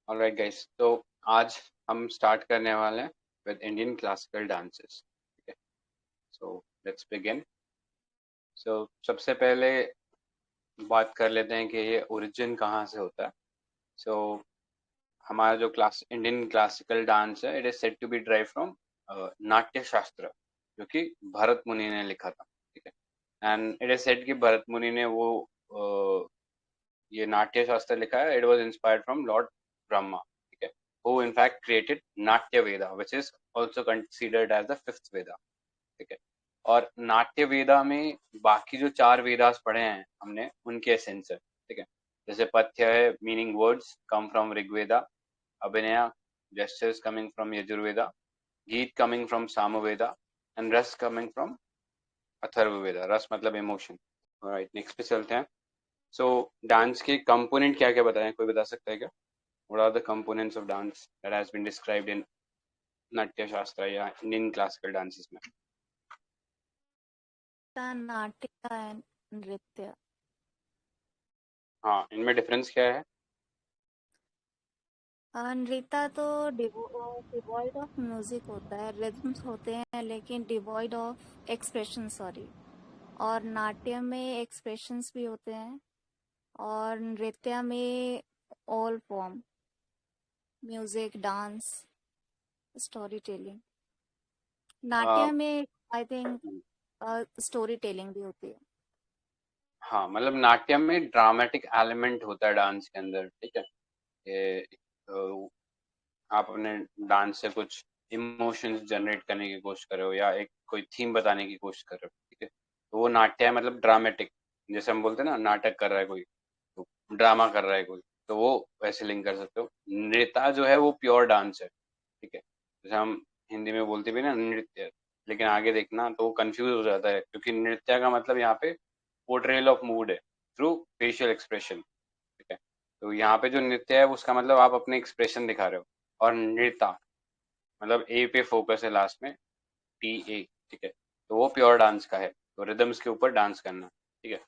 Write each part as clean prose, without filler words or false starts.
Alright guys, तो आज हम स्टार्ट करने वाले हैं विद इंडियन क्लासिकल डांसेस। ठीक है, सो लेट्स बिगिन। सो सबसे पहले बात कर लेते हैं कि ये ओरिजिन कहाँ से होता है। सो हमारा जो क्लास इंडियन क्लासिकल डांस है, it is said to be derived from Natya Shastra, जो कि भरत मुनि ने लिखा था। ठीक है, एंड इट इज सेड कि भरत मुनि ने वो ये नाट्य शास्त्र लिखा है। It was inspired from lord Brahma. ठीक है, who in fact created Natya Veda, which is also considered as the fifth Veda. ठीक है, और नाट्य वेदा में बाकी जो चार वेदास पढ़े हैं हमने, उनके एसेंस है। ठीक है, जैसे पथ्य है, meaning words come from Rigveda, अभिनय जेस्चर्स कमिंग फ्रॉम यजुर्वेदा, गीत कमिंग फ्रॉम सामवेदा, एंड रस कमिंग फ्रॉम अथर्ववेदा। रस मतलब इमोशन। राइट, नेक्स्ट पे चलते हैं। सो डांस के कंपोनेंट क्या क्या बताएं, कोई बता सकता है क्या? What are the components of dance that has been described in Natya Shastra या इंडियन क्लासिकल डांसेस में? नाट्य एंड नृत्य। हाँ, इनमें डिफरेंस क्या है? नृत्य तो डिवॉइड ऑफ म्यूजिक होता है, रिदम्स होते हैं लेकिन डिवॉइड ऑफ एक्सप्रेशन, सॉरी। और नाट्य में एक्सप्रेशंस भी होते हैं, और नृत्य में all form, music, dance, story telling. नाट्य में आई थिंक स्टोरी टेलिंग भी होती है। हाँ, मतलब नाट्यम में ड्रामेटिक एलिमेंट होता है डांस के अंदर। ठीक है, ये आप अपने डांस से कुछ इमोशंस जनरेट करने की कोशिश कर रहे हो या एक कोई थीम बताने की कोशिश कर रहे हो। ठीक है, तो वो नाट्य है, मतलब ड्रामेटिक। जैसे हम बोलते हैं ना, नाटक कर रहा है कोई, तो ड्रामा कर रहा है कोई, तो वो वैसे लिंक कर सकते हो। नृत्य जो है वो प्योर डांस है। ठीक है, जैसे हम हिंदी में बोलते भी ना नृत्य, लेकिन आगे देखना तो वो कंफ्यूज हो जाता है, क्योंकि नृत्य का मतलब यहाँ पे पोर्ट्रेयल ऑफ मूड है थ्रू फेशियल एक्सप्रेशन। ठीक है, तो यहाँ पे जो नृत्य है उसका मतलब आप अपने एक्सप्रेशन दिखा रहे हो। और नृत्य मतलब ए पे फोकस है लास्ट में, टी ए। ठीक है, तो वो प्योर डांस का है, तो रिदम्स के ऊपर डांस करना। ठीक है,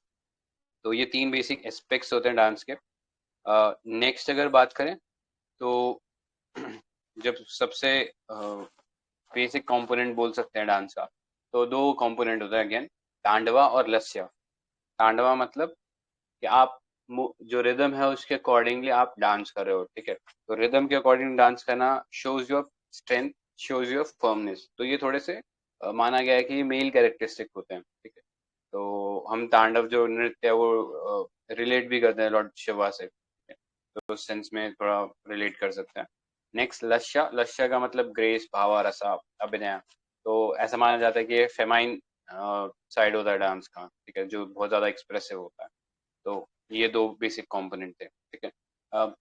तो ये तीन बेसिक एस्पेक्ट्स होते हैं डांस के। नेक्स्ट अगर बात करें तो जब सबसे बेसिक कंपोनेंट बोल सकते हैं डांस का, तो दो कंपोनेंट होता है अगेन, तांडवा और लस्या। तांडवा मतलब कि आप जो रिदम है उसके अकॉर्डिंगली आप डांस कर रहे हो। ठीक है, तो रिदम के अकॉर्डिंग डांस करना shows your strength, shows your firmness. तो ये थोड़े से माना गया है कि ये मेल कैरेक्टरिस्टिक होते हैं। ठीक है, तो हम तांडव जो नृत्य है वो रिलेट भी करते हैं लॉर्ड शिवा से। ठीक है, तो उस सेंस में थोड़ा रिलेट कर सकते हैं। नेक्स्ट लस्या। लस्या का मतलब ग्रेस, भावा, रसा, अभिनय। तो ऐसा माना जाता है कि ये फेमाइन साइड होता है डांस का। ठीक है, जो बहुत ज्यादा एक्सप्रेसिव होता है। तो ये दो बेसिक कंपोनेंट थे। ठीक है, अब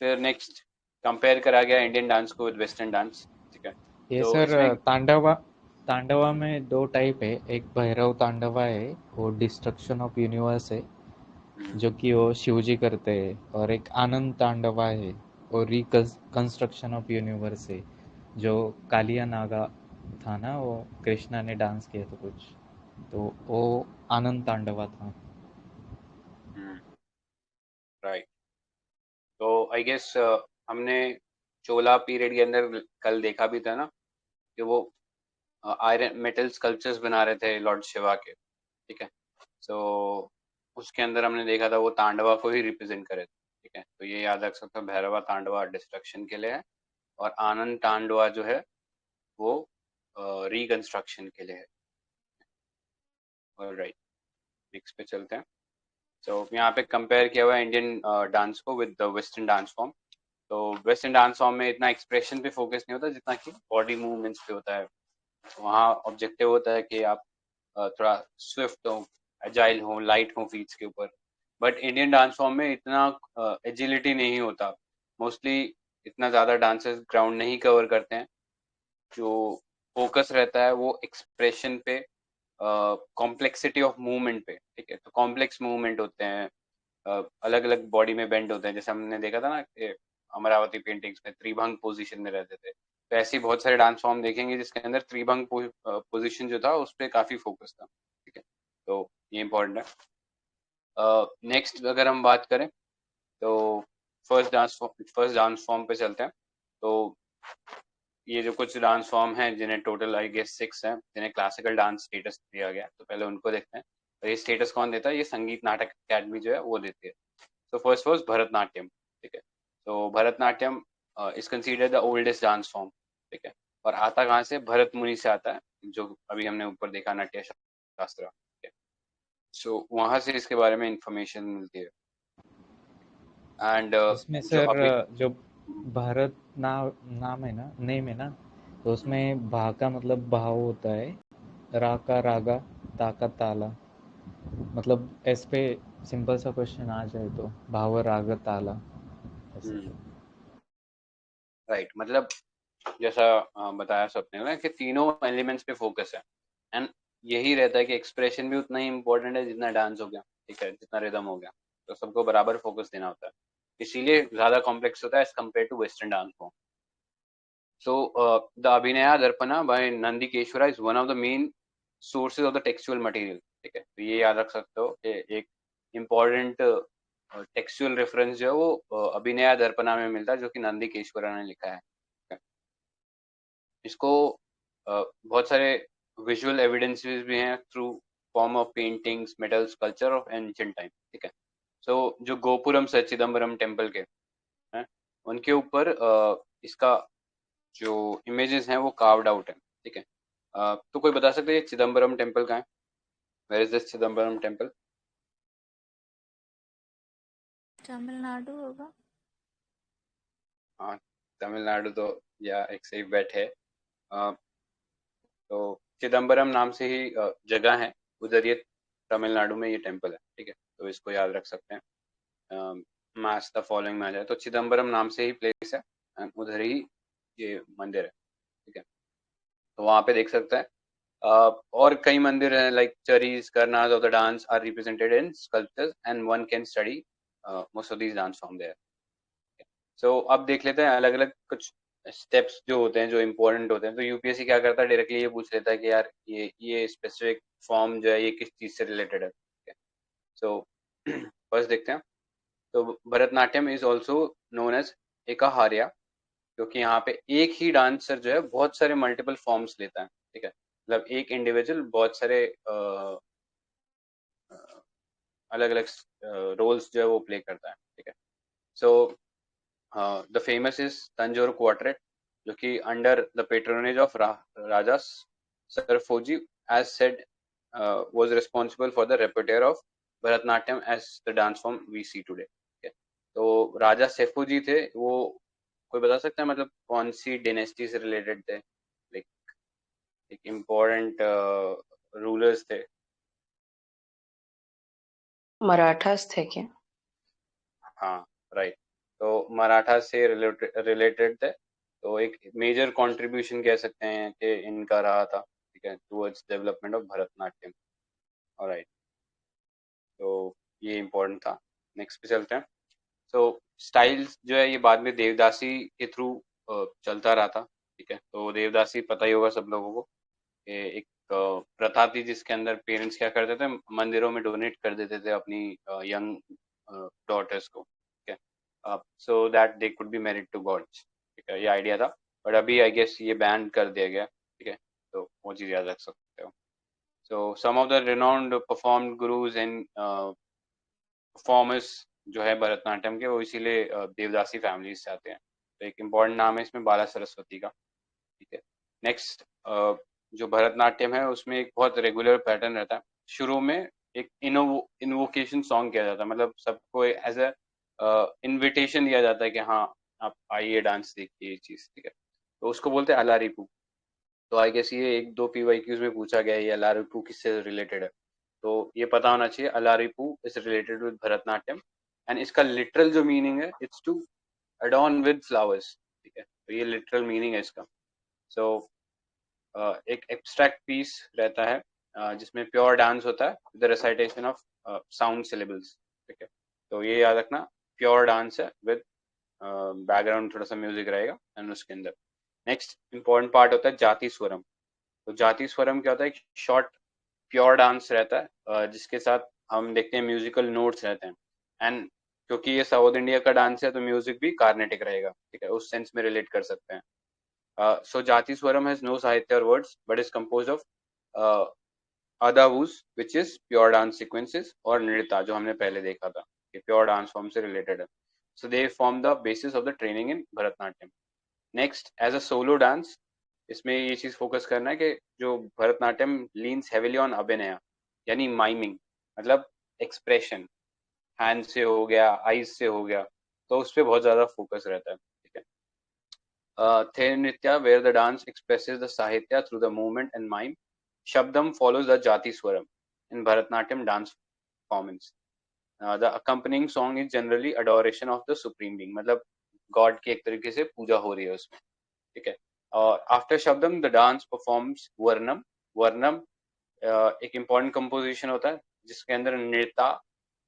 फिर नेक्स्ट कंपेयर करा गया इंडियन डांस को विद वेस्टर्न डांस। ठीक है, ये तो सर इसमें तांडवा तांडवा में दो टाइप है। एक भैरव तांडवा है, वो डिस्ट्रक्शन ऑफ यूनिवर्स है, हम्म, जो कि वो शिव जी करते हैं। और एक आनंद तांडवा है, वो रिकंस्ट्रक्शन ऑफ यूनिवर्स है, जो कालिया नागा था ना, वो कृष्णा ने डांस किया था कुछ, तो वो आनंद तांडवा था। राइट। तो आई गेस हमने चोला पीरियड के अंदर कल देखा भी था ना कि वो आयरन मेटल स्कल्पचर्स बना रहे थे लॉर्ड शिवा के। ठीक है, सो उसके अंदर हमने देखा था वो तांडवा को ही रिप्रेजेंट करे थे। ठीक है, तो ये याद रख सकते हो, भैरवा तांडवा डिस्ट्रक्शन के लिए है, और आनंद तांडवा जो है वो रिकंस्ट्रक्शन के लिए है। ऑलराइट, नेक्स्ट पे चलते हैं। सो यहाँ पे कंपेयर किया हुआ है इंडियन डांस को with the western dance form. तो वेस्टर्न डांस फॉर्म में इतना एक्सप्रेशन पे फोकस नहीं होता जितना कि बॉडी मूवमेंट्स पे होता है। वहाँ ऑब्जेक्टिव होता है कि आप थोड़ा स्विफ्ट हो, एजाइल हो, लाइट हो फीट्स के ऊपर। बट इंडियन डांस फॉर्म में इतना एजिलिटी नहीं होता। मोस्टली इतना ज़्यादा डांसर्स ग्राउंड नहीं कवर करते हैं। जो फोकस रहता है वो एक्सप्रेशन पे, कॉम्प्लेक्सिटी ऑफ मूवमेंट पे। ठीक है, तो कॉम्प्लेक्स मूवमेंट होते हैं, अलग अलग बॉडी में बेंड होते हैं। जैसे हमने देखा था ना कि अमरावती पेंटिंग्स में त्रिभंग पोजीशन में रहते थे, तो ऐसे ही बहुत सारे डांस फॉर्म देखेंगे जिसके अंदर त्रिभंग पोजीशन जो था उस पर काफी फोकस था। ठीक है, तो ये इम्पोर्टेंट है। नेक्स्ट अगर हम बात करें तो फर्स्ट डांस फॉर्म पे चलते हैं। तो ये जो कुछ डांस फॉर्म हैं जिन्हें टोटल आई गेस 6 हैं जिन्हें क्लासिकल डांस स्टेटस दिया गया है, तो पहले उनको देखते हैं। और ये स्टेटस कौन देता है? ये संगीत नाटक अकेडमी जो है वो देती है। तो फर्स्ट वाज भरतनाट्यम, ठीक है। तो Bharatanatyam is considered the oldest dance form, ठीक है। और आता कहाँ से? भरत मुनि से आता है, जो अभी हमने ऊपर देखा नाट्य शास्त्र, ठीक है। सो वहां से इसके बारे में इंफॉर्मेशन मिलती है। एंड इसमें जो सर अभी जो भारत नाम है ना, नेम है ना, तो उसमें भा का मतलब भाव होता है, रा का रागा, ता का ताला। मतलब इस पे सिंपल सा क्वेश्चन आ जाए तो भाव राग ताला ऐसे। राइट, मतलब जैसा बताया सबने ना कि तीनों एलिमेंट्स पे फोकस है। एंड यही रहता है कि एक्सप्रेशन भी उतना ही इम्पोर्टेंट है जितना डांस हो गया, ठीक है, जितना रिदम हो गया। तो सबको बराबर फोकस देना होता है, इसीलिए ज्यादा कॉम्प्लेक्स होता है as compared to western dance form. So the Abhinaya Darpana by Nandi Keshwara is one of the main sources of the textual material, ठीक है। तो ये याद रख सकते हो कि एक इम्पोर्टेंट टेक्सचुअल रेफरेंस जो है वो अभिनया दर्पणा में मिलता है, जो कि नंदी केशवरा ने लिखा है, ठीक है। इसको बहुत सारे विजुअल एविडेंसेस भी हैं through form of paintings, metal sculpture of ancient time, ठीक है। सो जो गोपुरम चिदम्बरम टेम्पल के हैं, उनके ऊपर इसका जो इमेजेस हैं वो कार्व्ड आउट है, ठीक है। तो कोई बता सकते हैं चिदम्बरम टेम्पल कहाँ है? Where is this Chidambaram temple? Tamil Nadu होगा। हाँ, तमिलनाडु तो या एक सही बेट है। अ, तो चिदम्बरम नाम से ही जगह है उधर, ये तमिलनाडु में ये टेम्पल है, ठीक है। तो इसको याद रख सकते हैं। मैच द फॉलोइंग में आ जाए तो चिदम्बरम नाम से ही प्लेस है and उधर ही ये मंदिर है, ठीक है। तो वहाँ पे देख सकते हैं। और कई मंदिर हैं like charis karanas of the dance are represented in sculptures and one can study most of these dance from there. So अब देख लेते हैं अलग अलग कुछ स्टेप्स जो होते हैं जो इम्पोर्टेंट होते हैं। तो यूपीएससी क्या करता है, डायरेक्टली ये पूछ लेता है कि यार ये स्पेसिफिक फॉर्म जो है ये किस चीज से रिलेटेड है, ठीक है। सो फर्स्ट देखते हैं। तो Bharatanatyam is also known as Ekaharya, क्योंकि यहाँ पे एक ही डांसर जो है बहुत सारे मल्टीपल फॉर्म्स लेता है, ठीक है। मतलब एक इंडिविजुअल बहुत सारे अलग अलग रोल्स जो है वो प्ले करता है, ठीक है। So the famous is Tanjore quartet, जो कि under the patronage of Raja Serfoji as said was responsible for the repertoire of Bharatanatyam as the dance form we see today, ठीक है। तो राजा सैफुजी थे वो, कोई बता सकता है मतलब कौन सी डायनेस्टी से रिलेटेड थे? लाइक एक इम्पोर्टेंट रूलर्स थे। मराठास थे क्या? हाँ, राइट। तो मराठा से रिलेटेड थे, तो एक मेजर कंट्रीब्यूशन कह सकते हैं कि इनका रहा था, ठीक है, towards development of Bharatanatyam. Alright, तो ये इम्पोर्टेंट था। नेक्स्ट पे चलते हैं। तो स्टाइल्स जो है ये बाद में देवदासी के थ्रू चलता रहा था, ठीक है। तो देवदासी पता ही होगा सब लोगों को, एक प्रथा थी जिसके अंदर पेरेंट्स क्या करते थे, मंदिरों में डोनेट कर देते थे अपनी यंग डॉटर्स को, ठीक है, so that they could be married to gods, ठीक है। ये आइडिया था, बट अभी आई गेस ये बैन कर दिया गया, ठीक है। तो वो चीज़ याद रख सकते हो। So some of the renowned performed gurus and performers जो है भरतनाट्यम के, वो इसीलिए देवदासी फैमिलीज से आते हैं। तो एक इम्पॉर्टेंट नाम है इसमें बाला सरस्वती का, ठीक है। नेक्स्ट, जो भरतनाट्यम है उसमें एक बहुत रेगुलर पैटर्न रहता है। शुरू में एक इनवोकेशन सॉन्ग किया जाता है, मतलब सबको एज अ इनविटेशन दिया जाता है कि हाँ आप आइए डांस देखिए ये चीज, ठीक है। तो उसको बोलते हैं अलारिपू। तो आई गेस ये एक दो पीवाईक्यूज में पूछा गया है ये अलारिपू किससे रिलेटेड है, तो ये पता होना चाहिए। Alarippu is related with Bharatanatyam and इसका लिटरल जो मीनिंग है it's to adorn with flowers, ठीक है। तो ये लिटरल मीनिंग है इसका। सो एक एब्स्ट्रैक्ट पीस रहता है जिसमें प्योर डांस होता है, the recitation of sound syllables, ठीक है। तो ये याद रखना, प्योर डांस है विद बैकग्राउंड थोड़ा सा म्यूजिक रहेगा एंड उसके अंदर। नेक्स्ट इंपॉर्टेंट पार्ट होता है जाति स्वरम। तो जाति स्वरम क्या होता है? एक शॉर्ट प्योर डांस रहता है जिसके साथ हम देखते हैं म्यूजिकल नोट्स रहते हैं एंड क्योंकि ये साउथ इंडिया का डांस है तो म्यूजिक भी कार्नेटिक रहेगा, ठीक है, उस सेंस में रिलेट कर सकते हैं. So Jati Swaram has no Sahitya or words, but is composed of uh, Adavus, which is pure dance sequences, और नृत्य जो हमने पहले देखा था, ये pure dance form से related है. So they form the basis of the training in Bharatnatyam. Next, as a solo dance, इसमें ये चीज फोकस करना है कि जो भरतनाट्यम लीन्स हेविली ऑन अभिनय, यानी माइमिंग, मतलब एक्सप्रेशन, हैंड से हो गया, आईज से हो गया, तो उस पर बहुत ज्यादा फोकस रहता है. ठीक है. Their Nritya, where the dance expresses the Sahitya through the movement and mime. Shabdam follows the Jati Swaram in Bharatnatyam dance performance. The accompanying song is generally adoration of the Supreme Being, मतलब God की एक तरीके से पूजा हो रही है उसमें. ठीक है. और after Shabdam, the dance performs Varnam. Varnam एक important composition होता है जिसके अंदर नृत्य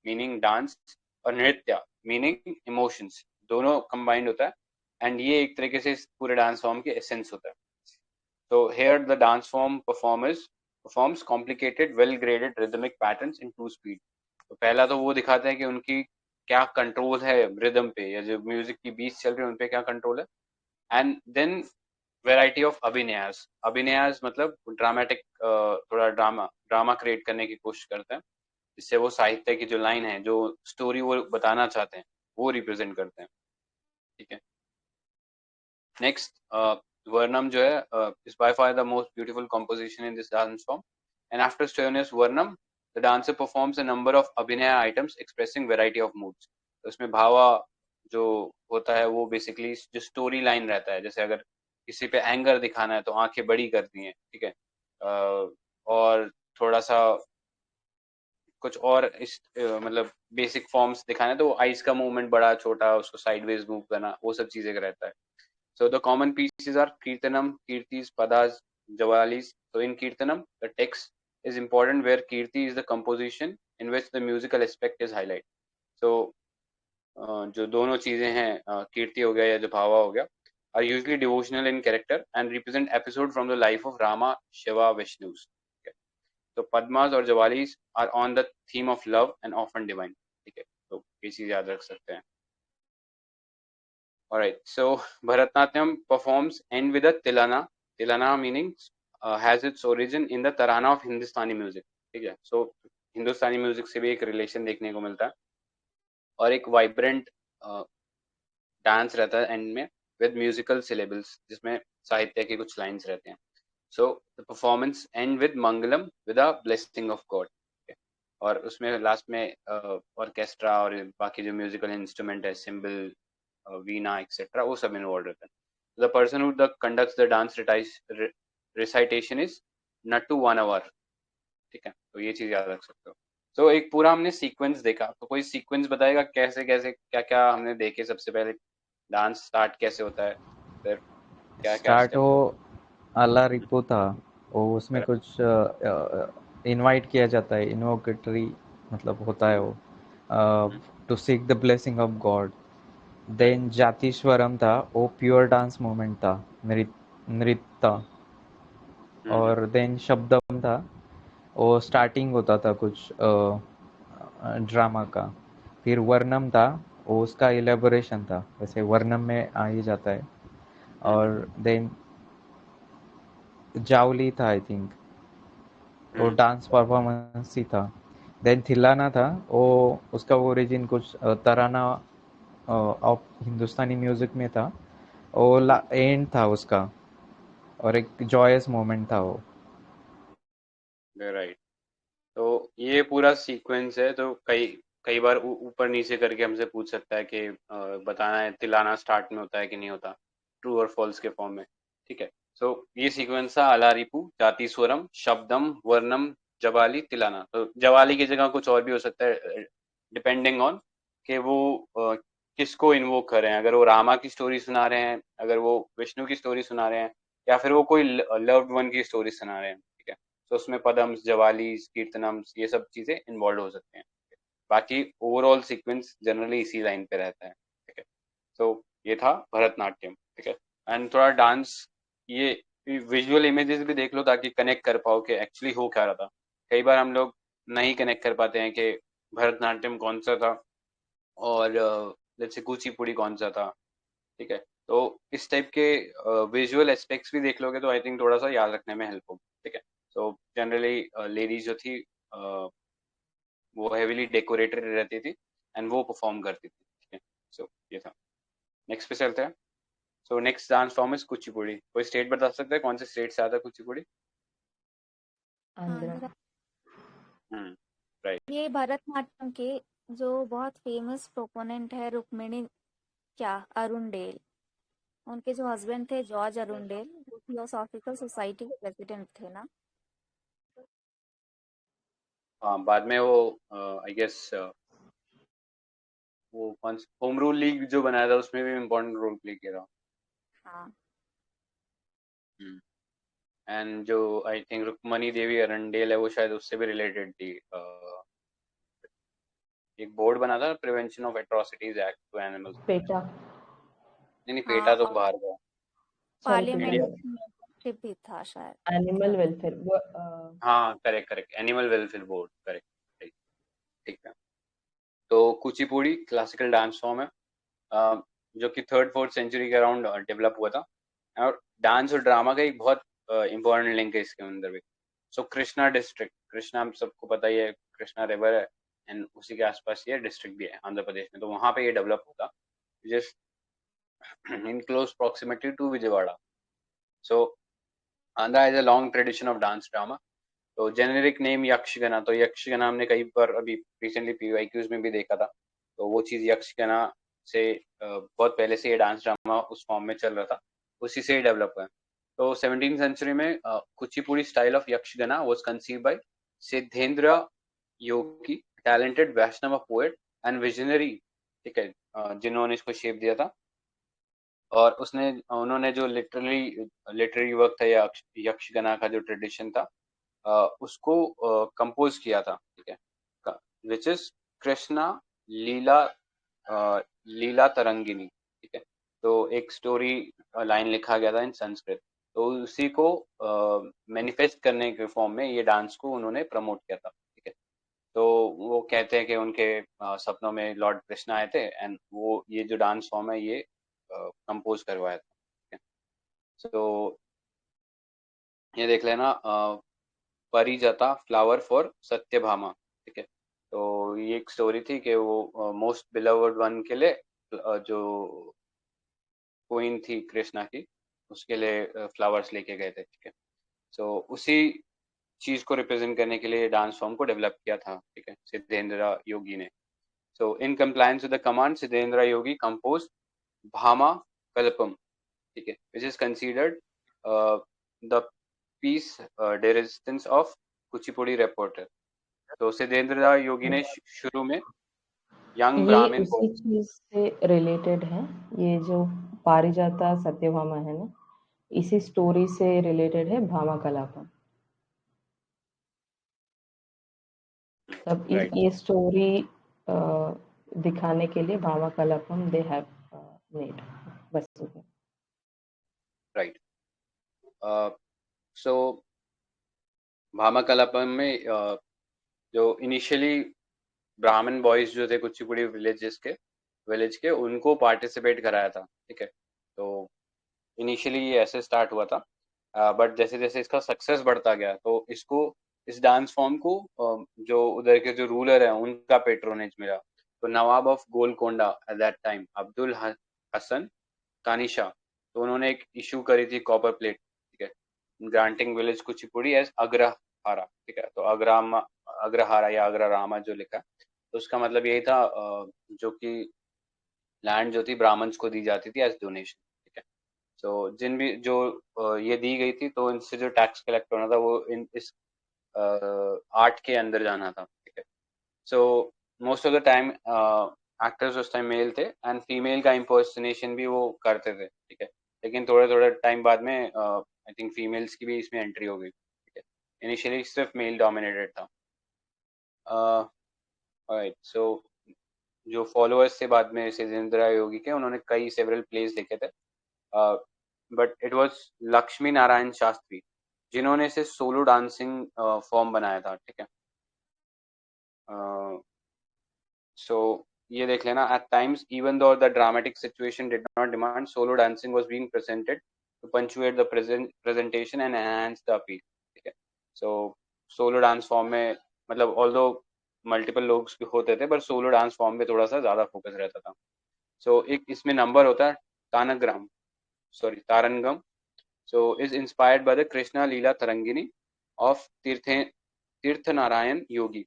मीनिंग डांस और नृत्य मीनिंग इमोशंस दोनों कंबाइंड होता है, एंड ये एक तरीके से इस पूरे डांस फॉर्म के एसेंस होता है. तो here the dance form performs complicated well graded rhythmic patterns in two speed. तो पहला तो वो दिखाते हैं कि उनकी क्या कंट्रोल है रिदम पे, या जो म्यूजिक की बीट्स चल रही है उन पे क्या कंट्रोल है. And then variety of abhinayas. Abhinayas मतलब ड्रामेटिक, थोड़ा ड्रामा ड्रामा क्रिएट करने की कोशिश करते हैं, जिससे वो साहित्य की जो लाइन है, जो स्टोरी वो बताना चाहते हैं, वो रिप्रेजेंट करते हैं. ठीक है. नेक्स्ट, वर्णम जो है is by far the most beautiful composition in this dance form, and after strenuous varnam the dancer performs a number of abhinaya items expressing variety of moods. तो इसमें भावा जो होता है वो बेसिकली जो स्टोरी लाइन रहता है, जैसे अगर किसी पे एंगर दिखाना है तो आंखें बड़ी करती हैं, ठीक है, और थोड़ा सा कुछ और इस मतलब बेसिक फॉर्म्स दिखाना है तो आइज का मूवमेंट बड़ा छोटा, उसको साइडवेज मूव करना, वो सब चीजें रहता है. So the common pieces are Kirtanam, Kirtis, Padas, Javalis. So in Kirtanam, the text is important where Kirti is the composition in which the musical aspect is highlighted. So जो दोनों चीजें हैं, कीर्ति हो गया या जो भावा हो गया, are usually devotional in character and represent episode from the life of Rama, Shiva, Vishnus. Okay. So Padmas और Javalis are on the theme of love and often divine. ठीक है, तो ये चीज याद रख सकते हैं. Alright, so Bharatnatyam performs end with a Tilana. Tilana meaning has its origin in the Tarana of Hindustani music. ठीक है, so हिंदुस्तानी म्यूजिक से भी एक रिलेशन देखने को मिलता है, और एक वाइब्रेंट डांस रहता है एंड में विद म्यूजिकल सिलेबल्स, जिसमें साहित्य की कुछ लाइंस रहते हैं. So the performance end with mangalam with a blessing of god. और उसमें लास्ट में ऑर्केस्ट्रा और बाकी जो म्यूजिकल इंस्ट्रूमेंट है, सिंबल, वीणा एक्सेट्रा, वो सब इन्वॉल्व रहता है. The person who the conducts the dance recitation is nattuvanar. ठीक है, तो ये चीज याद रख सकते हो. तो एक पूरा हमने सीक्वेंस देखा, तो कोई सीक्वेंस बताएगा कैसे कैसे क्या क्या हमने देखे. सबसे पहले डांस स्टार्ट कैसे होता है, फिर क्या क्या स्टार्ट स्टेप. हो अल्लाह रिपो था, वो उसमें कुछ इनवाइट किया जाता है, इन्वोकेटरी मतलब होता है वो, to seek the blessing of god. Then jatiswaram था, वो प्योर डांस मोमेंट था, नृत्य. और देन शब्दम था, वो स्टार्टिंग होता था कुछ ड्रामा का. फिर वर्णम था, वो उसका इलेबोरेशन था, वैसे वर्णम में आ ही जाता है. और देन जावली था आई थिंक, वो डांस परफॉर्मेंस ही था. देन थिलाना था, वो उसका ओरिजिन कुछ तराना ऑफ हिंदुस्तानी म्यूजिक में था, वो एंड था उसका, और एक जॉयस मोमेंट था वो. राइट, तो ये पूरा सीक्वेंस है. तो कई कई बार ऊपर नीचे करके हमसे पूछ सकता है कि बताना है तिलाना स्टार्ट में होता है कि नहीं होता, ट्रू और फॉल्स के फॉर्म में. ठीक है, सो ये सीक्वेंस था अलारिपू, जाति स्वरम, शब्दम, वर्णम, जवाली, तिलाना. तो जवाली की जगह कुछ और भी हो सकता है, डिपेंडिंग ऑन कि वो किसको इन्वोक कर रहे हैं. अगर वो रामा की स्टोरी सुना रहे हैं, अगर वो विष्णु की स्टोरी सुना रहे हैं, या फिर वो कोई लव्ड वन की स्टोरी सुना रहे हैं. ठीक है, तो उसमें पदम्स, जवालीस, कीर्तनम्स, ये सब चीजें इन्वॉल्व हो सकते हैं. बाकी ओवरऑल सीक्वेंस जनरली इसी लाइन पे रहता है. ठीक है, तो ये था भरतनाट्यम. ठीक है, एंड थोड़ा डांस, ये विजुअल इमेजेस भी देख लो ताकि कनेक्ट कर पाओ कि एक्चुअली हो क्या रहा था. कई बार हम लोग नहीं कनेक्ट कर पाते हैं कि भरतनाट्यम कौन सा था, और जैसे कुचिपुड़ी कौन सा था, ठीक है। तो इस टाइप के विजुअल एस्पेक्ट्स भी देख लोगे तो आई थिंक थोड़ा सा याद रखने में हेल्प होगी, ठीक है। सो जनरली लेडीज जो थी वो हेविली डेकोरेटेड रहती थी एंड वो परफॉर्म करती थी, ठीक है। सो ये था। नेक्स्ट पे चलते हैं। So next dance form is Kuchipudi. कोई स्टेट बता सकता है कौन से स्टेट से आता है कुचिपुड़ी? आंध्रा। आंध्रा। राइट। ये भरतनाट्यम के जो बहुत फेमस प्रोपोनेंट है रुक्मिणी क्या अरुणडेल, उनके जो हस्बैंड थे जॉर्ज अरुणडेल, वो थियोसॉफिकल सोसाइटी के प्रेसिडेंट थे ना। हाँ, बाद में वो आई गेस वो कौन होम रूल लीग जो बनाया था उसमें भी इम्पोर्टेंट रोल प्ले किया था। हाँ। एंड जो आई थिंक रुक्मणी देवी अरंडेल है वो शायद उससे भी रिलेटेड थी। एक बोर्ड बना था prevention of atrocities act to animals. PETA. नहीं नहीं, हाँ पेटा तो और बाहर का। Sorry, parliament PETA. India. Membership भी था शायद, एनिमल मतलब। वेलफेयर वो हाँ correct correct, animal welfare board, correct. ठीक, ठीक है। तो कुचिपुड़ी क्लासिकल डांस फॉर्म है जो कि थर्ड फोर्थ सेंचुरी के अराउंड डेवलप हुआ था। और डांस और ड्रामा का एक बहुत इंपॉर्टेंट लिंक है इसके अंदर भी। सो कृष्णा डिस्ट्रिक्ट, कृष्णा हम सबको पता ही है, कृष्णा रिवर है एंड उसी के आसपास ये डिस्ट्रिक्ट भी है आंध्र प्रदेश में, तो वहाँ पे ये डेवलप होता just in close proximity to Vijayawada. So Andhra has a long tradition of dance drama. तो जेनेरिक नेम यक्षगना, तो यक्षगना हमने कई बार अभी रिसेंटली पीवाईक्यूज में भी देखा था। तो वो चीज यक्षगना से बहुत पहले से ये डांस ड्रामा उस फॉर्म में चल रहा था, उसी से ही डेवलप हुआ है। तो 17th सेंचुरी में Kuchipudi style of Yakshagana was conceive by Siddhendra Yogi, talented Vaishnava poet and visionary, ठीक है, जिन्होंने इसको शेप दिया था। और उसने उन्होंने जो लिटरेरी वर्क था या यक्षगना का जो ट्रेडिशन था उसको कंपोज किया था, ठीक है, विच इज कृष्णा लीला लीला तरंगिनी, ठीक है। तो एक स्टोरी लाइन लिखा गया था इन संस्कृत, तो उसी को मैनिफेस्ट करने के फॉर्म में ये डांस को उन्होंने प्रमोट किया था, ठीक है। तो वो कहते हैं कि उनके सपनों में लॉर्ड कृष्णा आए थे एंड वो ये जो डांस फॉर्म है ये कंपोज करवाया था, ठीक है। सो ये देख लेना परिजाता फ्लावर फॉर सत्यभामा, ठीक है। तो ये एक स्टोरी थी कि वो मोस्ट बिलवर्ड वन के लिए जो क्वीन थी कृष्णा की उसके लिए फ्लावर्स लेके गए थे, ठीक है। सो उसी चीज को रिप्रेजेंट करने के लिए डांस फॉर्म को डेवलप किया था, ठीक है, सिद्धेंद्र योगी ने। So in compliance with the command Siddhendra Yogi compose Bhama Kalapam, ठीक है, which is considered the piece de resistance of Kuchipudi repertoire. तो सिद्धेंद्र योगी ने शुरू में यंग ये ब्राह्मण उसी चीज से रिलेटेड है। ये जो पारिजाता सत्यभामा है ना, इसी स्टोरी से रिलेटेड है भामा कलापम। तब राइट ये स्टोरी दिखाने के लिए भामा कलापम दे हैव मेड। बस राइट। सो भामा कलापम में जो इनिशियली ब्राह्मण बॉयज जो थे कुचिपुड़ी विलेज के उनको पार्टिसिपेट कराया था, ठीक है। तो इनिशियली ये ऐसे स्टार्ट हुआ था, बट जैसे जैसे इसका सक्सेस बढ़ता गया तो इसको इस डांस फॉर्म को जो उधर के जो रूलर है उनका पेट्रोनेज मिला। तो Nawab of Golconda at that time Abdul Hasan कानिशा, तो उन्होंने एक इशू करी थी कॉपर प्लेट, ठीक है, granting village Kuchipudi as agrahara, ठीक है। तो अग्रहारा या अग्ररामा जो लिखा, तो उसका मतलब यही था जो कि लैंड जो थी ब्राह्मण्स को दी जाती थी एज डोनेशन, ठीक है। तो जिन भी जो ये दी गई थी तो इनसे जो टैक्स कलेक्ट होना था वो इस आर्ट के अंदर जाना था, ठीक है। So most of the time actors उस टाइम मेल थे एंड फीमेल का इम्पर्सनेशन भी वो करते थे, ठीक है। लेकिन थोड़े थोड़े टाइम बाद में आई थिंक फीमेल्स की भी इसमें एंट्री हो गई, ठीक है। इनिशियली सिर्फ मेल डोमिनेटेड था। राइट। सो जो फॉलोअर्स थे बाद में सिद्धेंद्र योगी के, उन्होंने कई सेवरल प्लेस लिखे थे, but it was Lakshmi Narayan Shastri जिन्होंने इसे सोलो डांसिंग फॉर्म बनाया था, ठीक है। सो ये देख लेना, at times even though the dramatic situation did not demand, solo dancing was being presented to punctuate the presentation and enhance the appeal. ठीक है, so solo dance form में मतलब although multiple लोग होते थे, पर solo dance form में थोड़ा सा ज्यादा फोकस रहता था. So एक इसमें नंबर होता है तानग्राम, sorry तारंगम, so is inspired by the Krishna Leela Tarangini of तीर्थ नारायण योगी,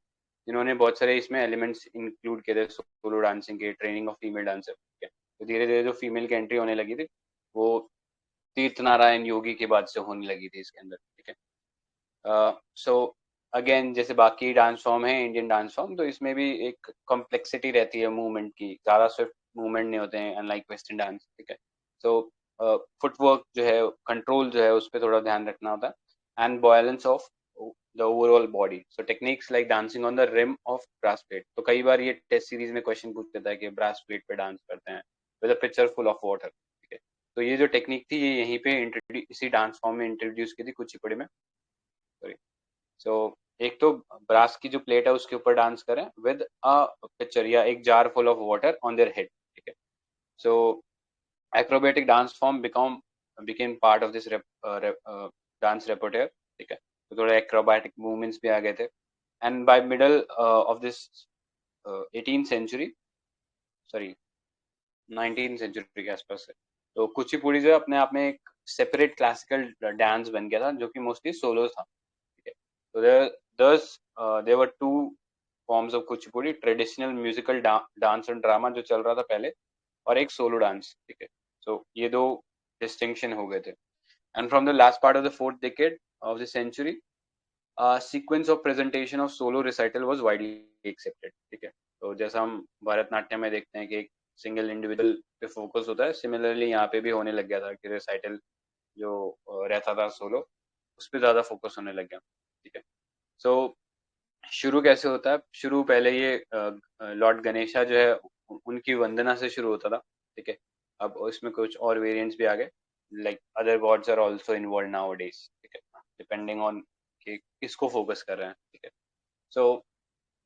जिन्होंने बहुत सारे इसमें एलिमेंट्स इंक्लूड किए थे सोलो डांसिंग के, ट्रेनिंग ऑफ फीमेल डांसर. तो धीरे धीरे जो फीमेल की एंट्री होने लगी थी वो तीर्थ नारायण योगी के बाद से होने लगी थी इसके अंदर. ठीक है, सो अगेन जैसे बाकी डांस फॉर्म है इंडियन डांस फॉर्म, तो इसमें भी एक कॉम्प्लेक्सिटी रहती है मूवमेंट की, ज्यादा स्विफ्ट मूवमेंट नहीं होते हैं अनलाइक वेस्टर्न डांस. ठीक है, सो फुटवर्क जो है, कंट्रोल जो है, उस पर थोड़ा ध्यान रखना होता है, and balance of the overall body. So techniques like dancing on the rim of brass plate. तो कई बार ये टेस्ट सीरीज में क्वेश्चन पूछ देता है कि ब्रास प्लेट पे डांस करते हैं with a pitcher full of water. ठीक है, तो ये जो टेक्निक थी ये यहीं पे इसी डांस फॉर्म में इंट्रोड्यूस की थी कुचिपुड़ी में. सॉरी, सो एक तो ब्रास की जो प्लेट है उसके ऊपर डांस करें विद अ पिक्चर या एक jar full of water on their head. ठीक है, सो acrobatic dance form became part of this dance repertoire. ठीक है, तो थोड़े एक्रोबैटिक मूवमेंट्स भी आ गए थे, and by middle of this 18th century, sorry 19th century के आसपास है, तो कुचिपुड़ी जो अपने आप में एक सेपरेट क्लासिकल डांस बन गया था जो कि मोस्टली सोलो था. ठीक है, तो there were two forms of Kuchipudi, traditional musical dance and drama जो चल रहा था पहले, और एक सोलो डांस. ठीक है, सो ये दो डिस्टिंक्शन हो गए थे. And from the last part of the 4th decade of the century, sequence of presentation of solo recital was widely accepted. ठीक है, तो जैसा हम भरतनाट्यम में देखते हैं कि एक सिंगल इंडिविजुअल पे फोकस होता है, सिमिलरली यहाँ पे भी होने लग गया था कि रिसाइटल जो रहता था सोलो, उस पर ज्यादा फोकस होने लग गया. ठीक है, सो शुरू कैसे होता है, शुरू पहले ये लॉर्ड गणेशा जो है उनकी वंदना से शुरू होता था. ठीक है, अब इसमें कुछ और वेरिएंट्स भी आ गए, like other gods are also involve nowadays. ठीक है, डिपेंडिंग ऑन कि किसको फोकस कर रहे हैं. ठीक है, so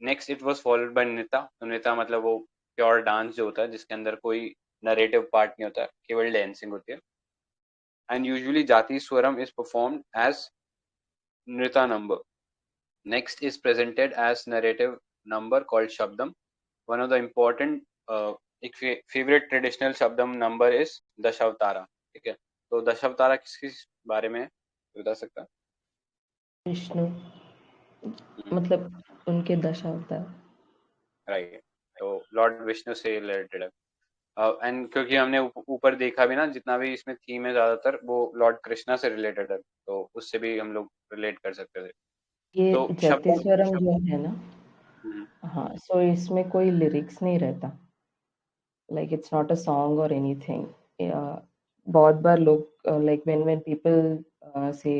next it was followed by नृत्य. तो नृत्य मतलब वो प्योर डांस जो होता है जिसके अंदर कोई नरेटिव पार्ट नहीं होता, केवल डांसिंग होती है. एंड यूजुअली जाति स्वरम इज परफॉर्म्ड एज नृत्य number. Next is presented as narrative number called Shabdam. One of the important favorite traditional Shabdam number is Dashavtara. ठीक है, तो दशावतारा किस बारे में बता सकता है? विष्णु, मतलब उनके 10 अवतार. राइट, तो लॉर्ड विष्णु से रिलेटेड है. एंड क्योंकि हमने ऊपर देखा भी ना, जितना भी इसमें थीम है ज्यादातर वो लॉर्ड कृष्णा से रिलेटेड है, तो उससे भी हम लोग रिलेट कर सकते थे. ये तो जतिस्वरम जो है ना, हाँ, सो इसमें कोई लिरिक्स नहीं रहता, like it's not a song or anything. बहुत बार लोग लाइक व्हेन पीपल से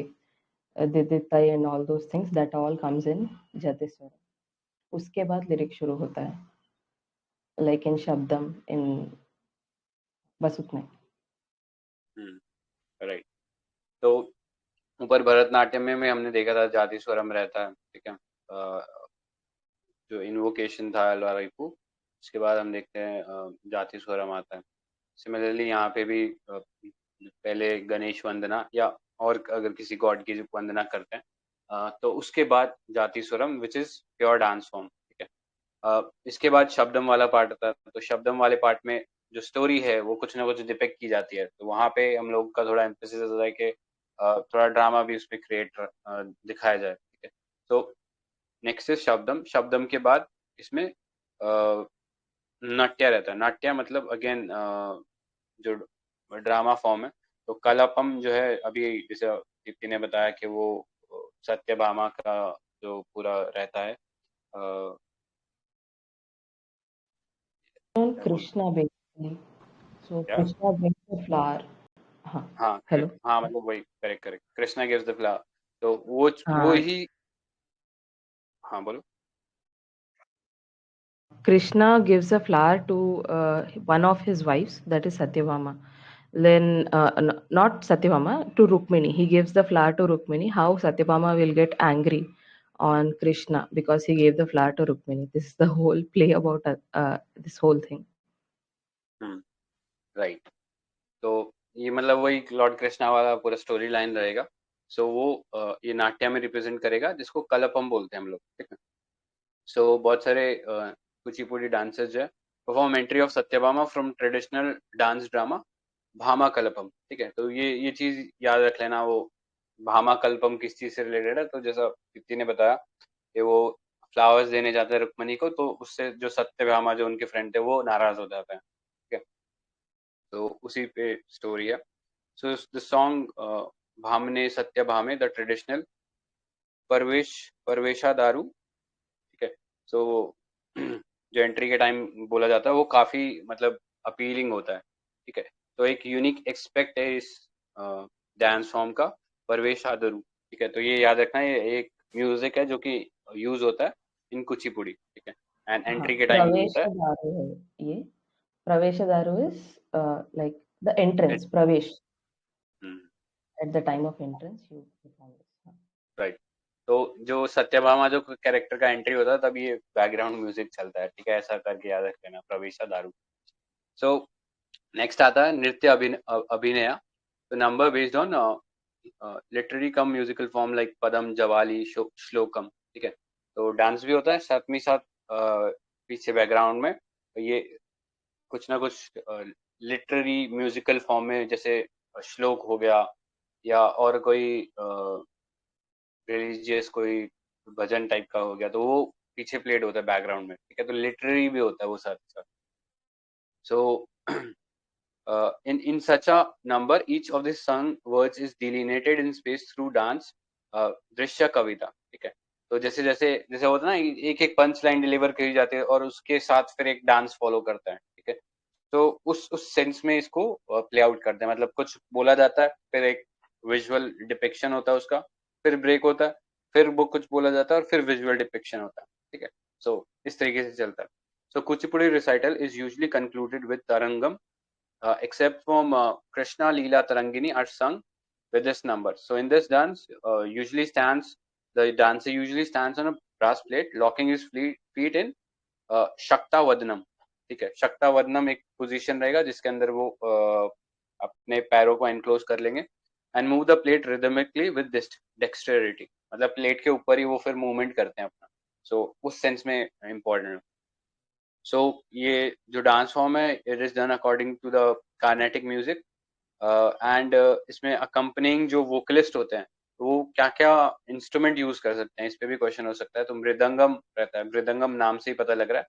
दिदिताई and all those things, that all comes in jatiswaram. उसके बाद लिरिक्स शुरू होता है, लाइक इन शब्दम, इन बस उतना ही. राइट, तो ऊपर भरतनाट्यम में हमने देखा था जाति स्वरम रहता है. ठीक है, जो इन्वोकेशन था लवारिपू, उसके बाद हम देखते हैं जाति स्वरम आता है. सिमिलरली यहाँ पे भी पहले गणेश वंदना या और अगर किसी गॉड की वंदना करते हैं तो उसके बाद जाति स्वरम which is pure dance form. ठीक है, इसके बाद शब्दम वाला पार्ट आता है. तो शब्दम वाले पार्ट में जो स्टोरी है वो कुछ ना कुछ डिपेक्ट की जाती है, तो वहाँ पे हम लोग का थोड़ा एम्फेसिस होता है कि थोड़ा ड्रामा भी उसमें क्रिएट दिखाया जाए. ठीक है, तो नेक्स्ट इज शब्दम. शब्दम के बाद इसमें नाट्य रहता है. नाट्य मतलब अगेन जो ड्रामा फॉर्म है. तो कलापम जो है, अभी जैसे दीप्ति ने बताया कि वो सत्यभामा का जो पूरा रहता है, Krishna basically, so Krishna brings the flower. हाँ, हेलो, हाँ मतलब वही, correct correct, Krishna gives the flower. तो वो ही, हाँ बोलो. Krishna gives a flower to one of his wives, that is Satyabhama. Then, not Satyabhama, to Rukmini. He gives the flower to Rukmini. How Satyabhama will get angry on Krishna because he gave the flower to Rukmini. This is the whole play about this whole thing. Right. तो ये मतलब वही Lord Krishna वाला पूरा story line रहेगा. सो वो ये नाट्य में रिप्रेजेंट करेगा जिसको कलपम बोलते हैं हम लोग. ठीक है. सो बहुत सारे कुचिपुड़ी डांसर्स जो है perform entry of Satyabhama from traditional dance drama Bhama Kalapam. ठीक है. तो ये चीज याद रख लेना. वो भामा कल्पम किस चीज से रिलेटेड है. तो जैसा दीप्ति ने बताया कि वो फ्लावर्स देने जाते हैं रुक्मणी को, तो उससे जो सत्यभामा जो उनके फ्रेंड थे वो नाराज हो जाते हैं. ठीक है. तो उसी पे स्टोरी है. So the song Bhamane Satyabhame the traditional pravesha daru. ठीक है. सो जो एंट्री के टाइम बोला जाता है वो काफी मतलब अपीलिंग होता है. ठीक है. तो एक यूनिक एक्सपेक्ट है इस डांस फॉर्म का, परवेश आदरू. ठीक है. तो ये याद रखना, ये एक म्यूजिक है जो कि यूज होता है इन कुचिपुड़ी. ठीक है. एंड एंट्री के टाइम होता है. प्रवेशदारु है ये. प्रवेशदारु is like the entrance, pravesh. At the time of entrance you perform this. Right. तो जो सत्यभामा जो कैरेक्टर का एंट्री होता है तब ये बैकग्राउंड म्यूजिक चलता है. ठीक है. ऐसा करके याद रख लेना, प्रवेशा दारू. सो नेक्स्ट आता है नृत्य अभिनय. तो number based on literary cum musical form like padam javali shlokam. ठीक है. तो डांस भी होता है साथ में साथ पीछे बैकग्राउंड में ये कुछ ना कुछ लिटरेरी म्यूजिकल फॉर्म में, जैसे श्लोक हो गया या और कोई रिलीजियस कोई भजन टाइप का हो गया, तो वो पीछे प्लेड होता है बैकग्राउंड में. ठीक है. तो लिटरेरी भी होता है वो साथ साथ. सो in such a number, each of the sung words is delineated in space through dance, दृश्य कविता. ठीक है. तो जैसे जैसे जैसे होता है ना, एक एक पंच लाइन डिलीवर करी जाती है और उसके साथ फिर एक डांस फॉलो करता है. ठीक है. तो उस सेंस में इसको प्ले आउट करते हैं. मतलब कुछ बोला जाता है, फिर एक विजुअल डिपिक्शन होता है उसका, फिर ब्रेक होता है, फिर वो कुछ बोला जाता है और फिर विजुअल डिपिक्शन होता है. ठीक है. सो इस तरीके से चलता है. So Kuchipudi recital is usually concluded with tarangam, except from Krishna Leela Tarangini are sung with this number. So in this dance, the dancer usually stands on a brass plate, locking his feet in Shakta Vadnam. ठीक है. शक्ता वदनम एक position रहेगा जिसके अंदर वो अपने पैरों को एनक्लोज कर लेंगे and move the plate rhythmically with dexterity. मतलब प्लेट के ऊपर ही वो फिर मूवमेंट करते हैं अपना. सो उस सेंस में इम्पोर्टेंट है. सो ये जो डांस फॉर्म है, it is done according to the Carnatic music and इसमें अकम्पनिंग जो वोकलिस्ट होते हैं वो क्या क्या इंस्ट्रूमेंट यूज कर सकते हैं, इस पे भी क्वेश्चन हो सकता है. तो मृदंगम रहता है. मृदंगम नाम से ही पता लग रहा है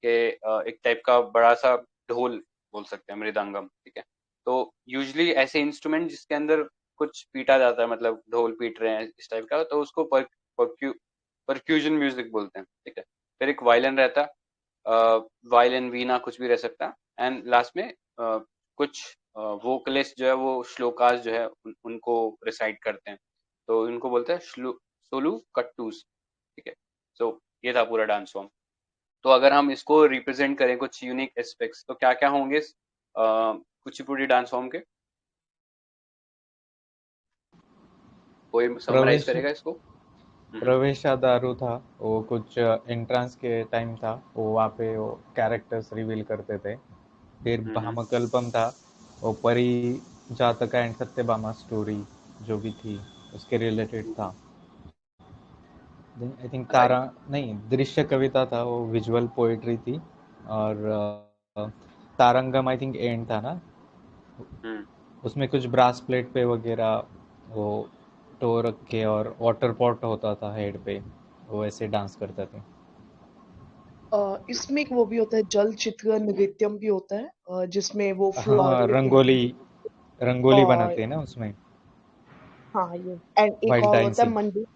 कि एक टाइप का बड़ा सा ढोल बोल सकते हैं मृदंगम. ठीक है. तो यूजुअली ऐसे इंस्ट्रूमेंट जिसके अंदर कुछ पीटा जाता है, मतलब ढोल पीट रहे हैं इस टाइप का, तो उसको परक्यूजन म्यूजिक बोलते हैं. ठीक है. फिर एक वायलिन रहता है, वायलिन वीणा कुछ भी रह सकता है. एंड लास्ट में कुछ वोकलिस्ट जो है वो श्लोकास जो है उनको रिसाइट करते हैं, तो उनको बोलते हैं सोलू कट्टूस. ठीक है. सो ये था पूरा डांस फॉर्म. तो अगर हम इसको रिप्रेजेंट करें कुछ यूनिक एस्पेक्ट्स, तो क्या क्या होंगे कुचिपुड़ी डांस फॉर्म के? कोई समराइज करेगा इसको? प्रवेशादारू था वो, कुछ एंट्रेंस के टाइम था वो, वहाँ पे वो कैरेक्टर्स रिवील करते थे. फिर भामकल्पम था वो परी जातका एंड सत्यभामा स्टोरी जो भी थी उसके रिलेटेड था. आई थिंक तारा नहीं, दृश्य कविता था वो, विजुअल पोएट्री थी. और तारंगम आई थिंक एंड था ना, उसमें कुछ ब्रास प्लेट पे वगैरह वो टो रख के और वाटर पॉट होता था हेड पे, वो ऐसे डांस करते थे. इसमें एक वो भी होता है जल चित्र नृत्यम भी होता है जिसमें वो हाँ, रंगोली बनाते हैं ना उसमें. हाँ ये. एंड एक और होता है मंडूक.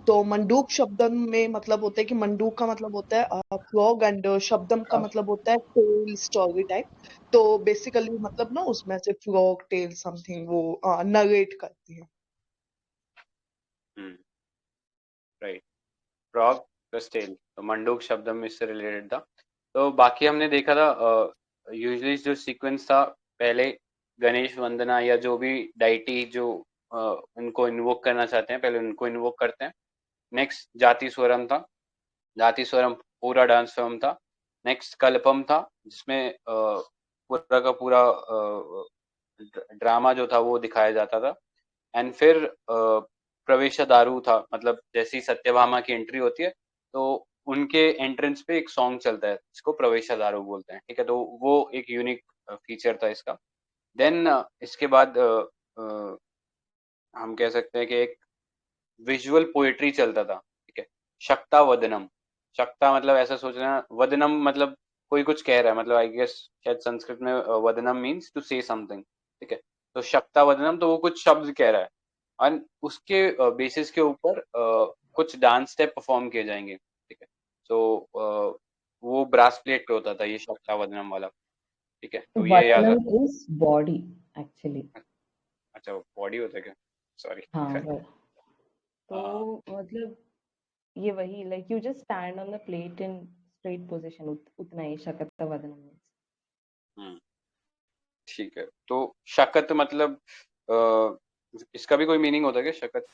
तो मंडूक शब्दम में मतलब होता है कि मंडूक का मतलब होता है फ्रॉग एंड शब्दम का मतलब होता है टेल स्टोरी टाइप. तो बेसिकली मतलब ना उसमें से फ्रॉग टेल समथिंग वो नरेट करती है. राइट. फ्रॉग प्लस टेल, तो मंडूक शब्दम इससे रिलेटेड था. तो बाकी हमने देखा था यूजुअली जो सीक्वेंस था, पहले गणेश वंदना या जो भी डाइटी जो उनको इन्वोक करना चाहते हैं पहले उनको इन्वोक करते हैं. नेक्स्ट जाति स्वरम था, जाति स्वरम पूरा डांस फॉर्म था। नेक्स्ट कल्पम था, जिसमें पूरा का पूरा ड्रामा जो था वो दिखाया जाता था। एंड फिर प्रवेश दारू था, मतलब जैसी सत्यभामा की एंट्री होती है तो उनके एंट्रेंस पे एक सॉन्ग चलता है जिसको प्रवेश दारू बोलते हैं, ठीक है। तो वो एक यूनिक फीचर था इसका। देन इसके बाद हम कह सकते हैं कि एक विजुअल पोएट्री चलता था, ठीक है। शक्ता वदनम, शक्ता मतलब ऐसा सोचना, वदनम मतलब कोई कुछ कह रहा है, मतलब आई गेस शायद संस्कृत में वदनम मीन्स टू से समथिंग, ठीक है। तो शक्ता वदनम, तो वो कुछ शब्द कह रहा है और उसके बेसिस के ऊपर कुछ डांस स्टेप परफॉर्म किए जाएंगे, ठीक है। तो वो ब्रास प्लेट पे होता था ये शक्ता वदनम वाला, ठीक है। तो ये याद रख। Vatanam is body actually. अच्छा, वो बॉडी होता है क्या? सॉरी। हाँ तो हाँ, मतलब ये वही like you just stand on the plate in straight position उतना ही शकत्ता वदनम means. ठीक है। तो शकत मतलब इसका भी कोई मीनिंग होता है क्या, शकत?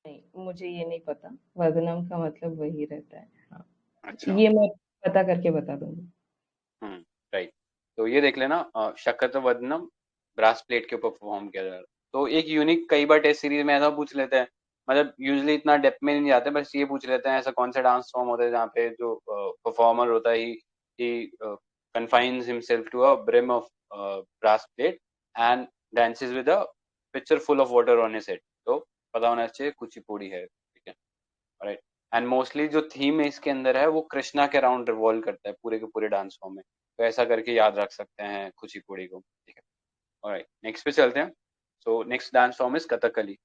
नहीं मुझे ये नहीं पता, वदनम का मतलब वही रहता है। हाँ अच्छा। ये मैं पता करके बता दूंगी। राइट। तो ये देख लेना, शकत वदनम ब्रास प्लेट के ऊपर परफॉर्म किया जा रहा है। तो एक यूनिक, कई बार टेस्ट सीरीज में ऐसा पूछ लेते हैं, मतलब यूजुअली इतना डेप्थ में नहीं जाते, बस ये पूछ लेते हैं ऐसा कौन सा डांस फॉर्म होता है जहाँ पे जो परफॉर्मर होता है ही confines himself to a brim of brass plate and dances with a pitcher full of water on his head। तो पता होना चाहिए कुचिपुड़ी है, ठीक है। राइट। एंड मोस्टली जो थीम है इसके अंदर है वो कृष्णा के अराउंड रिवॉल्व करता है पूरे के पूरे डांस फॉर्म में। तो ऐसा करके याद रख सकते हैं कुचिपुड़ी को, ठीक है। ऑलराइट, नेक्स्ट पे चलते हैं। So next dance form is Kathakali.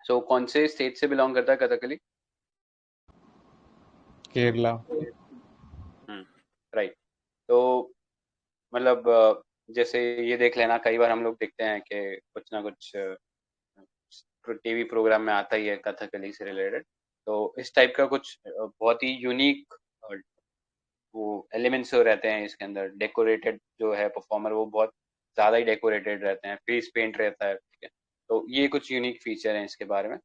So कौन से स्टेट से बिलोंग करता है कथकली? केरला। राइट। तो मतलब जैसे ये देख लेना, कई बार हम लोग देखते हैं कि कुछ ना कुछ टीवी प्रोग्राम में आता ही है कथकली से रिलेटेड। तो इस टाइप का कुछ बहुत ही यूनिक वो एलिमेंट्स जो रहते हैं इसके अंदर, डेकोरेटेड जो है परफॉर्मर वो बहुत ज़्यादा ही डेकोरेटेड रहते हैं, फेस पेंट रहता है, ठीक है। तो ये कुछ यूनिक फीचर हैं इसके बारे में।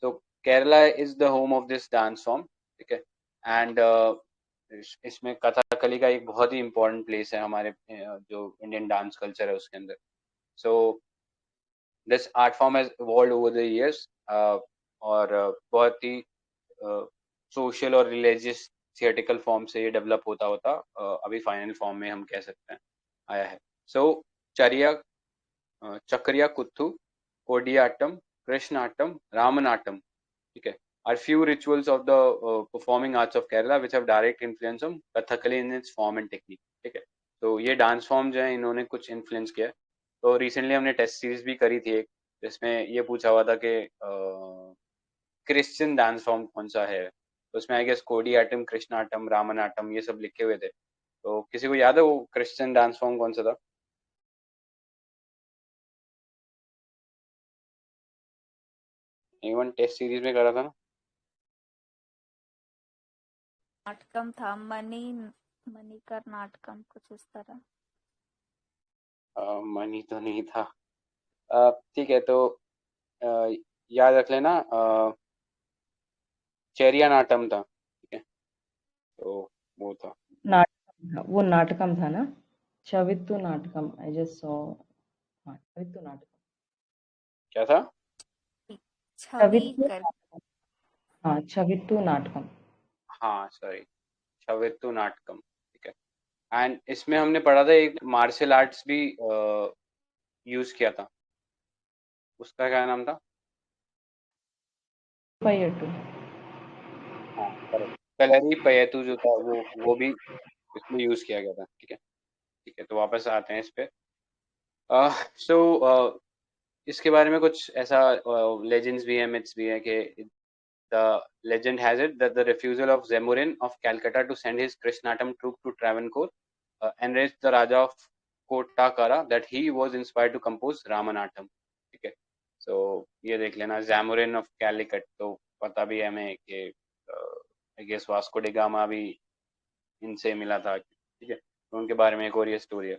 तो Kerala is the home of this dance form, ठीक है। एंड इसमें कथकली का एक बहुत ही इम्पोर्टेंट प्लेस है हमारे जो इंडियन डांस कल्चर है उसके अंदर। So this art form has evolved over the years, और बहुत ही सोशल और रिलीजियस थिएटिकल फॉर्म से ये डेवलप होता होता अभी फाइनल फॉर्म में हम कह सकते हैं आया है। सो चरिया चक्रिया कुत्थु, कोडियाट्टम, कृष्णाट्टम, रामनाट्टम, ठीक है, are few rituals of the performing arts of Kerala which have direct influence on Kathakali in its form and technique, ठीक है। तो ये डांस फॉर्म जो है इन्होंने कुछ इन्फ्लुएंस किया है। तो रिसेंटली हमने टेस्ट सीरीज भी करी थी एक, जिसमें ये पूछा हुआ था कि क्रिश्चियन डांस फॉर्म कौन सा है। तो उसमें आई गेस कोडियाटम, कृष्णाटम, रामनाटम ये सब लिखे हुए थे। तो किसी को याद है वो क्रिश्चियन डांस फॉर्म कौन सा था? इवन टेस्ट सीरीज में करा था ना? नाटकम था, मनी कर्नाटकम, कुछ इस तरह। मनी तो नहीं था। ठीक है, तो याद रख लेना, चेरिया नाटम था, ठीक है। तो वो था। नाटकम था, वो नाटकम था ना, चवित्तु नाटकम। I just saw. हाँ चवित्तु नाटकम। क्या था? छवि चवित्तु कर नाटकम। हाँ चवित्तु नाटकम। हाँ सॉरी, छवेत्तु नाटकम, ठीक है। एंड इसमें हमने पढ़ा था एक मार्शल आर्ट्स भी यूज किया था, उसका क्या नाम था? पयट्टू। हाँ करेक्ट, कलरी पयतु जो था वो भी इसमें यूज किया गया था, ठीक है। ठीक है, तो वापस आते हैं इस पे। सो इसके बारे में कुछ ऐसा लेजेंड्स भी है, मिथ्स भी है कि the legend has it that the refusal of Zemurin of Calcutta to send his Krishnatam troop to Travancore enraged the Raja of Kotakara that he was inspired to compose Ramanatam, ठीक है। so ये देख लेना, Zamorin of Calicut, तो पता भी है हमें कि I guess Vasco da Gama भी इनसे मिला था, ठीक है। तो उनके बारे में एक और ये स्टोरी है।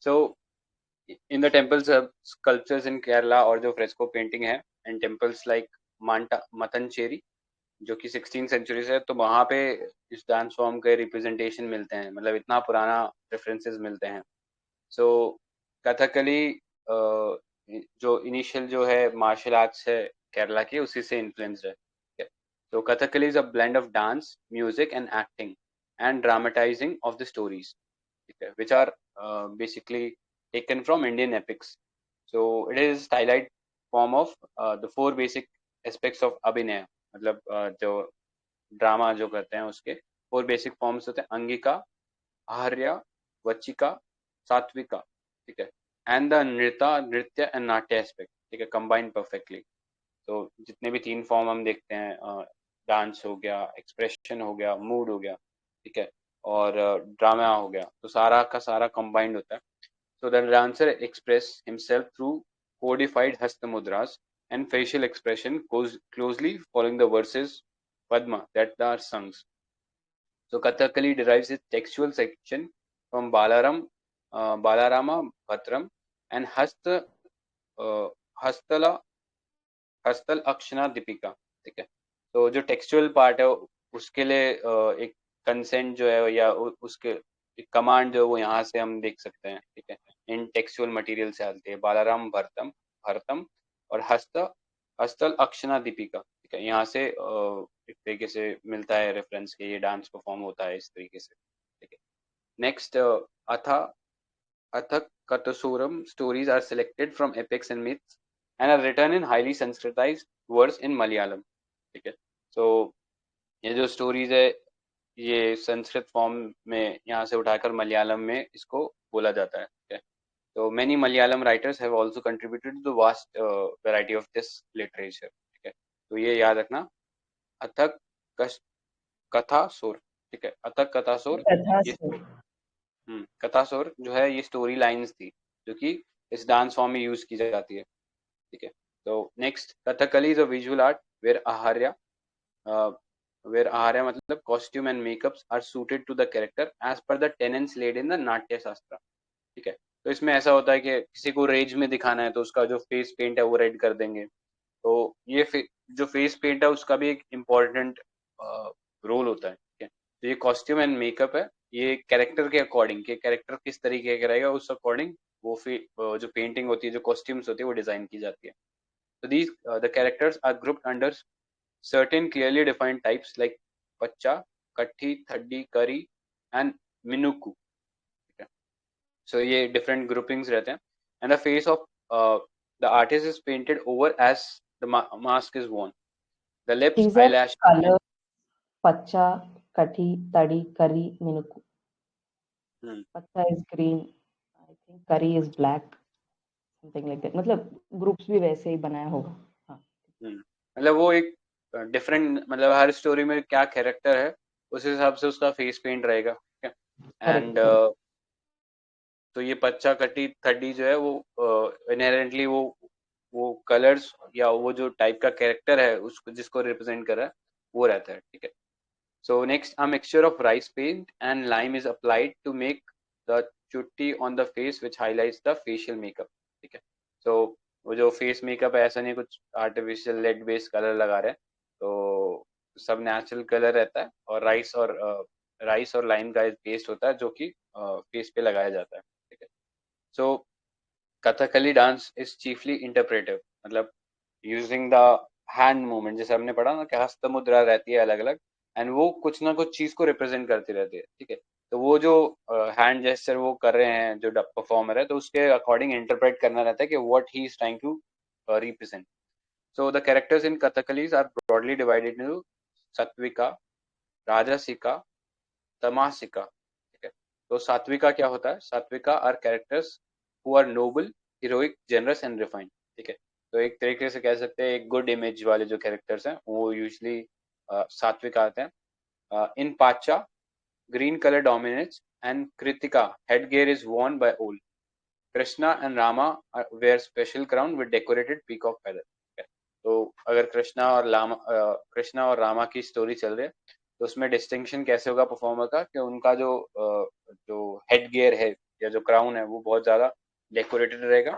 सो इन द टेम्पल्स स्कल्पचर्स इन केरला, और जो फ्रेस्को पेंटिंग है इन टेम्पल्स लाइक मांटा मतनचेरी, जो कि 16 सेंचुरी से है, तो वहाँ पे इस डांस फॉर्म के रिप्रेजेंटेशन मिलते हैं, मतलब इतना पुराना रेफरेंसेस मिलते हैं। सो कथकली जो इनिशियल जो है मार्शल आर्ट्स है केरला की, उसी से इन्फ्लुएंस्ड है। तो Kathakali is a blend of dance, music and acting and dramatizing of the stories, ठीक है, which are basically taken from Indian epics. So it is stylized form of the four basic aspects of abhinaya, मतलब जो drama जो करते हैं उसके four basic forms होते हैं: अंगिका, आर्या, वचिका, सात्विका, ठीक है, एंड द नृत्य एंड नाट्य एस्पेक्ट, ठीक है, कंबाइन परफेक्टली। तो जितने भी तीन फॉर्म हम देखते हैं, डांस हो गया, एक्सप्रेशन हो गया, मूड हो गया, ठीक है, और ड्रामा हो गया, तो सारा का सारा कंबाइंड होता है। So the dancer express himself through codified hasta mudras and facial expression closely following the verses Padma that are sung. So Kathakali derives its textual section from Balarama Bhatram and Hastala हस्तल अक्षना Deepika, ठीक है। तो जो textual part है उसके लिए एक consent जो है या उसके एक कमांड जो है वो यहाँ से हम देख सकते हैं, ठीक है, इन टेक्सचुअल मटेरियल से आती है। बालाराम भरतम भरतम और हस्तल अक्षना दीपिका, ठीक है, यहाँ से एक तरीके से मिलता है रेफरेंस के ये डांस परफॉर्म होता है इस तरीके से, ठीक है। नेक्स्ट अथा अथक Katasuram stories are selected from epics and myths and are written in highly Sanskritized words in Malayalam, ठीक है। So ये जो स्टोरीज है ये संस्कृत फॉर्म में यहाँ से उठाकर मलयालम में इसको बोला जाता है, ठीक है। तो many Malayalam writers have also contributed to the vast variety of this literature, ठीक है। तो ये याद रखना, अथक कथासुर, ठीक है, अथक कथासुर, ये कथासुर। कथासुर जो है ये स्टोरी लाइंस थी जो कि इस डांस फॉर्म में यूज की जाती है, ठीक है। तो next, Kathakali is a visual art where aharya मतलब costume and makeups are suited to the character as per the tenets laid in the Natya Shastra, ठीक है। तो इसमें ऐसा होता है कि किसी को रेज में दिखाना है तो उसका जो फेस पेंट है वो रेड कर देंगे। तो ये जो फेस पेंट है उसका भी एक इम्पोर्टेंट रोल होता है, ठीक है। तो ये कॉस्ट्यूम एंड मेकअप है, ये कैरेक्टर के अकॉर्डिंग, के कैरेक्टर किस तरीके का रहेगा उस अकॉर्डिंग वो जो पेंटिंग होती है, जो कॉस्ट्यूम्स होती है वो डिजाइन की जाती है। So these the characters are grouped under certain clearly defined types like Pacha, Kathi, Thaddi, Kari and Minuku. Okay. So ये different groupings रहते हैं and the face of the artist is painted over as the mask is worn. The lips, These are eyelash. colors: Pacha, Kathi, Tadi, Kari, Minuku. Pacha is green. I think Kari is black. Something like that. मतलब groups भी वैसे ही बनाया होगा। हाँ। मतलब वो एक different, मतलब हर स्टोरी में क्या कैरेक्टर है उस हिसाब से उसका फेस पेंट रहेगा, ठीक है। एंड तो ये पच्चा कटी थड्डी जो है वो इनहेरेंटली वो कलर्स या वो जो टाइप का कैरेक्टर है उसको जिसको रिप्रेजेंट कर रहा है वो रहता है, ठीक है। So next, a mixture of rice paint and lime is applied to make the chutti on the face which highlights the facial makeup, ठीक है। सो वो जो फेस मेकअप है ऐसा नहीं कुछ आर्टिफिशियल लेड बेस्ड कलर लगा रहे हैं, तो सब नेचुरल कलर रहता है और राइस और लाइम का पेस्ट होता है जो कि फेस पे लगाया जाता है, ठीक है। So Kathakali dance is chiefly interpretive, मतलब यूजिंग द हैंड मूवमेंट, जैसे हमने पढ़ा ना कि हस्त मुद्रा रहती है अलग अलग एंड वो कुछ ना कुछ चीज को रिप्रेजेंट करती रहती है, ठीक है। तो वो जो हैंड जेस्चर वो कर रहे हैं जो परफॉर्मर है तो उसके अकॉर्डिंग इंटरप्रेट करना रहता है कि what he is trying to represent. So the characters in Kathakalis are broadly divided into sattvika, rajasika, tamasika, ठीक है। तो सात्विका क्या होता है? Sattvika are characters who are noble, heroic, generous and refined, ठीक है। तो एक तरीके से कह सकते हैं एक गुड इमेज वाले जो कैरेक्टर्स हैं वो यूजली सात्विक आते हैं। In pacha, green colour dominates and कृतिका head gear is worn by all. Krishna and Rama wear special crown with decorated peacock feather, ठीक है। तो अगर कृष्णा और रामा की स्टोरी चल रही है तो उसमें डिस्टिंक्शन कैसे होगा परफॉर्मर का कि उनका जो हेड गियर है या जो क्राउन है वो बहुत ज्यादा डेकोरेटेड रहेगा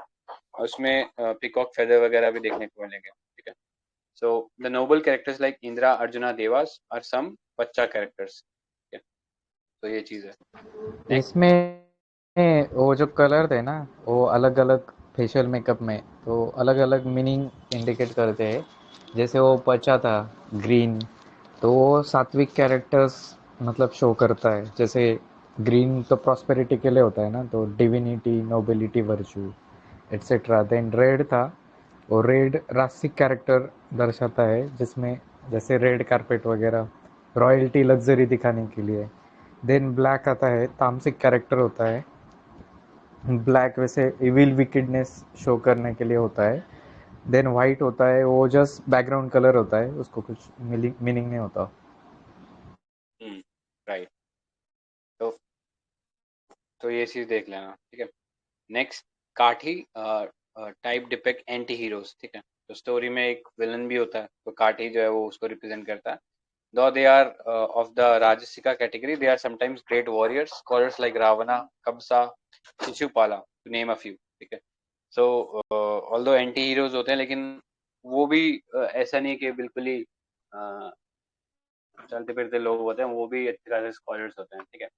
और उसमें पिकॉक फेदर वगैरह भी देखने को मिलेंगे, ठीक है। So the noble characters like Indra, Arjuna, Devas are some बच्चा characters. Okay. तो ये चीज है. Next. इसमें वो जो कलर थे ना, वो अलग अलग फेशियल मेकअप में तो अलग अलग मीनिंग इंडिकेट करते हैं. जैसे वो बच्चा था ग्रीन, तो वो सात्विक कैरेक्टर्स मतलब शो करता है. जैसे ग्रीन तो प्रॉस्पेरिटी के लिए होता है ना, तो divinity, nobility, virtue etcetera. Then red था, और रेड रास्टिक कैरेक्टर दर्शाता है, जिसमें जैसे रेड कारपेट वगैरह रॉयल्टी, लग्जरी दिखाने के लिए. देन ब्लैक आता है, तामसिक कैरेक्टर होता है. ब्लैक वैसे इविल विकेडनेस शो करने के लिए होता है. देन वाइट होता है, वो जस्ट बैकग्राउंड कलर होता है, उसको कुछ मीनिंग नहीं होता. राइट. तो ये चीज देख लेना. ठीक है. नेक्स्ट, काठी टाइप डिपेक्ट एंटी हीरोज. ठीक है. तो स्टोरी में एक विलन भी होता है, तो काठी जो है वो उसको रिप्रेजेंट करता है. Though they are of the Rajasika category, they are sometimes great warriors, scholars like Ravana, Kabsa, Shishupala, to name a few. ठीक है. So although anti heroes होते हैं, लेकिन वो भी ऐसा नहीं कि बिल्कुल ही चलते फिरते लोग होते हैं, वो भी अच्छी खासे स्कॉलर्स होते हैं. ठीक है.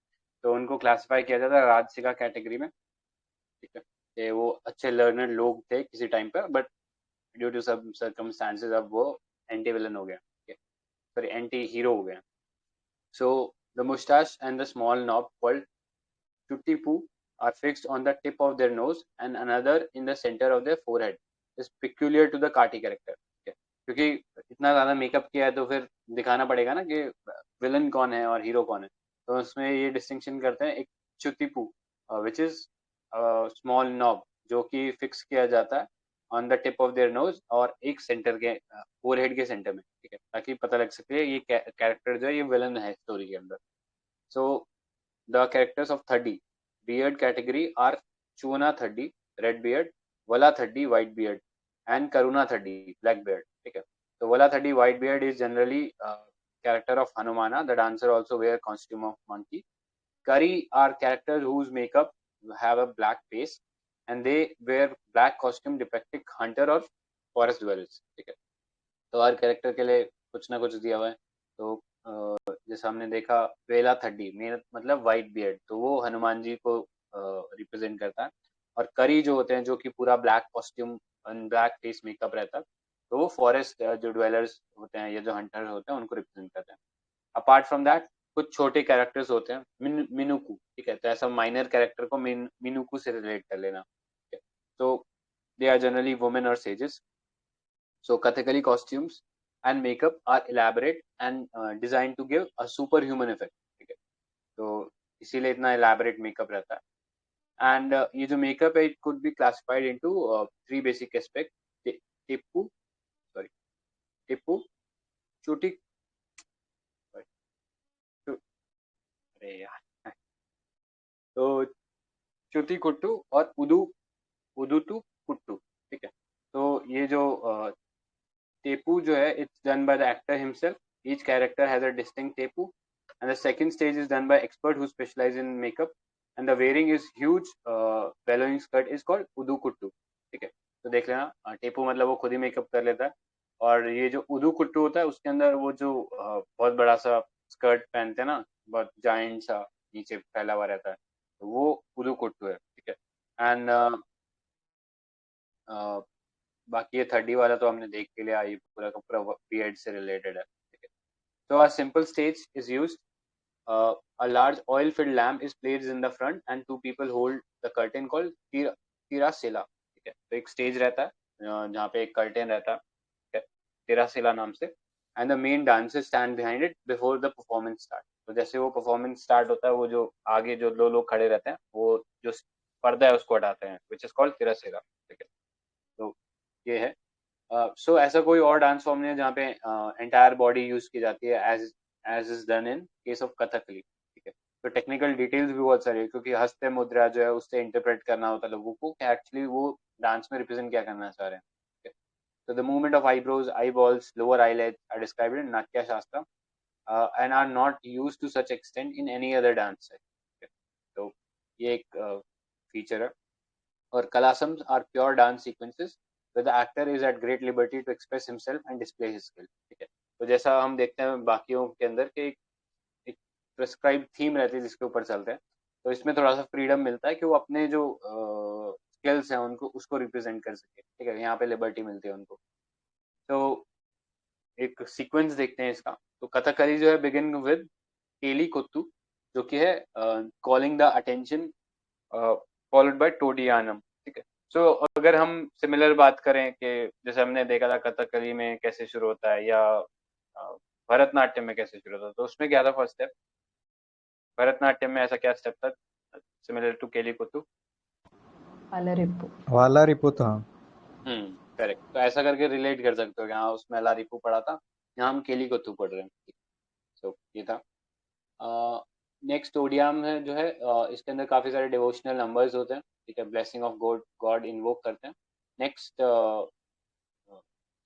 तो उनको क्लासिफाई किया जाता है राजसिका कैटेगरी में. ठीक है. कि वो अच्छे लर्नर लोग थे किसी टाइम पर, बट ड्यू टू सब सर्कमस्टांसेस अब वो एंटी विलन हो गया. ठीक है. सॉरी, एंटी हीरो हो गया. So the moustache and the small knob called chuttipu are fixed on the tip of their nose and another in the center of their forehead. Is peculiar to the Kati character. Okay. क्योंकि इतना ज़्यादा makeup किया है तो फिर दिखाना पड़ेगा ना कि विलन कौन है और हीरो कौन है. तो उसमें ये डिस्टिंक्शन करते हैं. एक चुतिपू विच इज स्मॉल नॉब, जो कि फिक्स किया जाता है on the tip of their nose और एक सेंटर के फोरहेड के सेंटर में. ठीक है. ताकि पता लग सके ये कैरेक्टर जो है ये विलन है स्टोरी के अंदर. So the characters of thadi beard category are Chuna Thaddi, red beard, Vala Thaddi, white beard, and Karuna Thaddi, black beard. ठीक है. तो Vala Thaddi, white beard is generally character of Hanumana. The dancer also wear costume of monkey. Kari are characters whose makeup have a black face and they wear black costume depicting hunter or forest dwellers. ठीक है. तो हर character के लिए कुछ ना कुछ दिया हुआ है. तो जैसे हमने देखा वेला थड्डी मतलब वाइट बियर्ड, तो वो हनुमान जी को रिप्रेजेंट करता है. और करी जो होते हैं, जो कि पूरा black costume black face makeup रहता है, तो वो फॉरेस्ट जो ड्वेलर्स होते हैं या जो हंटर्स होते हैं उनको रिप्रेजेंट करते हैं. अपार्ट फ्रॉम दैट कुछ छोटे कैरेक्टर्स होते हैं, मिनुकू. ठीक है. तो ऐसा माइनर कैरेक्टर को मिनुकू से रिलेट कर लेना. ठीक है. तो दे आर जनरली वुमेन और sages. So Kathakali costumes and makeup are elaborate and designed to give a superhuman effect. ठीक है. तो इसीलिए इतना elaborate makeup रहता है. And ये जो makeup है, it could be classified into three basic aspects. Tipu, sorry, Tipu, चुटी, sorry, अरे यार, तो चुटी कुट्टू और उदुतु कुट्टू. ठीक है. तो ये जो tepu जो है, it's done by the actor himself. Each character has a distinct tepu, and the second stage is done by expert who specialize in makeup. And the wearing is huge bellowing skirt is called udu kuttu. ठीक है. तो देख लेना, टेपू मतलब वो खुद ही makeup कर लेता है. और ये जो उदू कुट्टू होता है उसके अंदर वो जो बहुत बड़ा सा स्कर्ट पहनते हैं ना, बहुत जाइंट सा नीचे फैला हुआ रहता है, तो वो उदू कुट्टू है. ठीक है. एंड बाकी ये थर्डी वाला तो हमने देख के लिया, ये पूरा का पूरा बीएड से रिलेटेड है. ठीक है. तो a simple stage is used. A large oil-filled lamp is placed in the front and two people hold the curtain called tirasela. ठीक है. तो एक स्टेज रहता है जहाँ पे एक कर्टेन रहता है. ठीक है. tirasela नाम से. And the main dancers stand behind it before the performance start. तो जैसे वो परफॉर्मेंस स्टार्ट होता है, वो जो आगे जो दो लोग खड़े रहते हैं, वो जो पर्दा है उसको हटाते हैं, which is called tirasela. ठीक है. तो ये है. सो ऐसा कोई और डांस फॉर्म नहीं है जहाँ पे एंटायर बॉडी यूज की जाती है as is done in case of Kathakali. ठीक है. तो टेक्निकल डिटेल्स भी बहुत सारी है, क्योंकि हस्ते मुद्रा जो है उससे इंटरप्रेट करना होता है लोगों को कि एक्चुअली वो डांस में रिप्रेजेंट क्या करना चाह रहे हैं. ठीक है. तो the movement of eyebrows, eyeballs, lower eyelets are described in Natya Shastra and are not used to such extent in any other dance. तो ये एक फीचर है. और kalasams are pure dance sequences where the actor is at great liberty to express himself and display his skill. ठीक है, तो जैसा हम देखते हैं बाकियों के अंदर कि एक प्रिस्क्राइब थीम रहती है जिसके ऊपर चलते हैं, तो इसमें थोड़ा सा फ्रीडम मिलता है कि वो अपने जो स्किल्स हैं उनको उसको रिप्रेजेंट कर सके। ठीक है, यहाँ पे लिबर्टी मिलती है उनको। तो एक सीक्वेंस देखते हैं इसका। तो कथकली जो है बिगिन विद केली कुत्तू, जो कि है calling the attention followed by टोडियानम। ठीक है, सो अगर हम सिमिलर बात करें कि जैसे हमने देखा था कथकली में कैसे शुरू होता है या भरतनाट्यम में कैसे शुरू होता है, तो उसमें क्या था फर्स्ट स्टेप? भरतनाट्यम में ऐसा क्या स्टेप था सिमिलर टू केली कुत्तू? वाला रिपू था। करेक्ट। तो ऐसा करके रिलेट कर सकते हो कि हाँ उसमें अला रिपू पढ़ा था, यहाँ हम केली कुत्तू पढ़ रहे हैं। सो ये था। नेक्स्ट ओडियाम है जो है इसके अंदर काफी सारे डिवोशनल नंबर्स होते हैं। ठीक है, blessing of god god invoke करते हैं। Next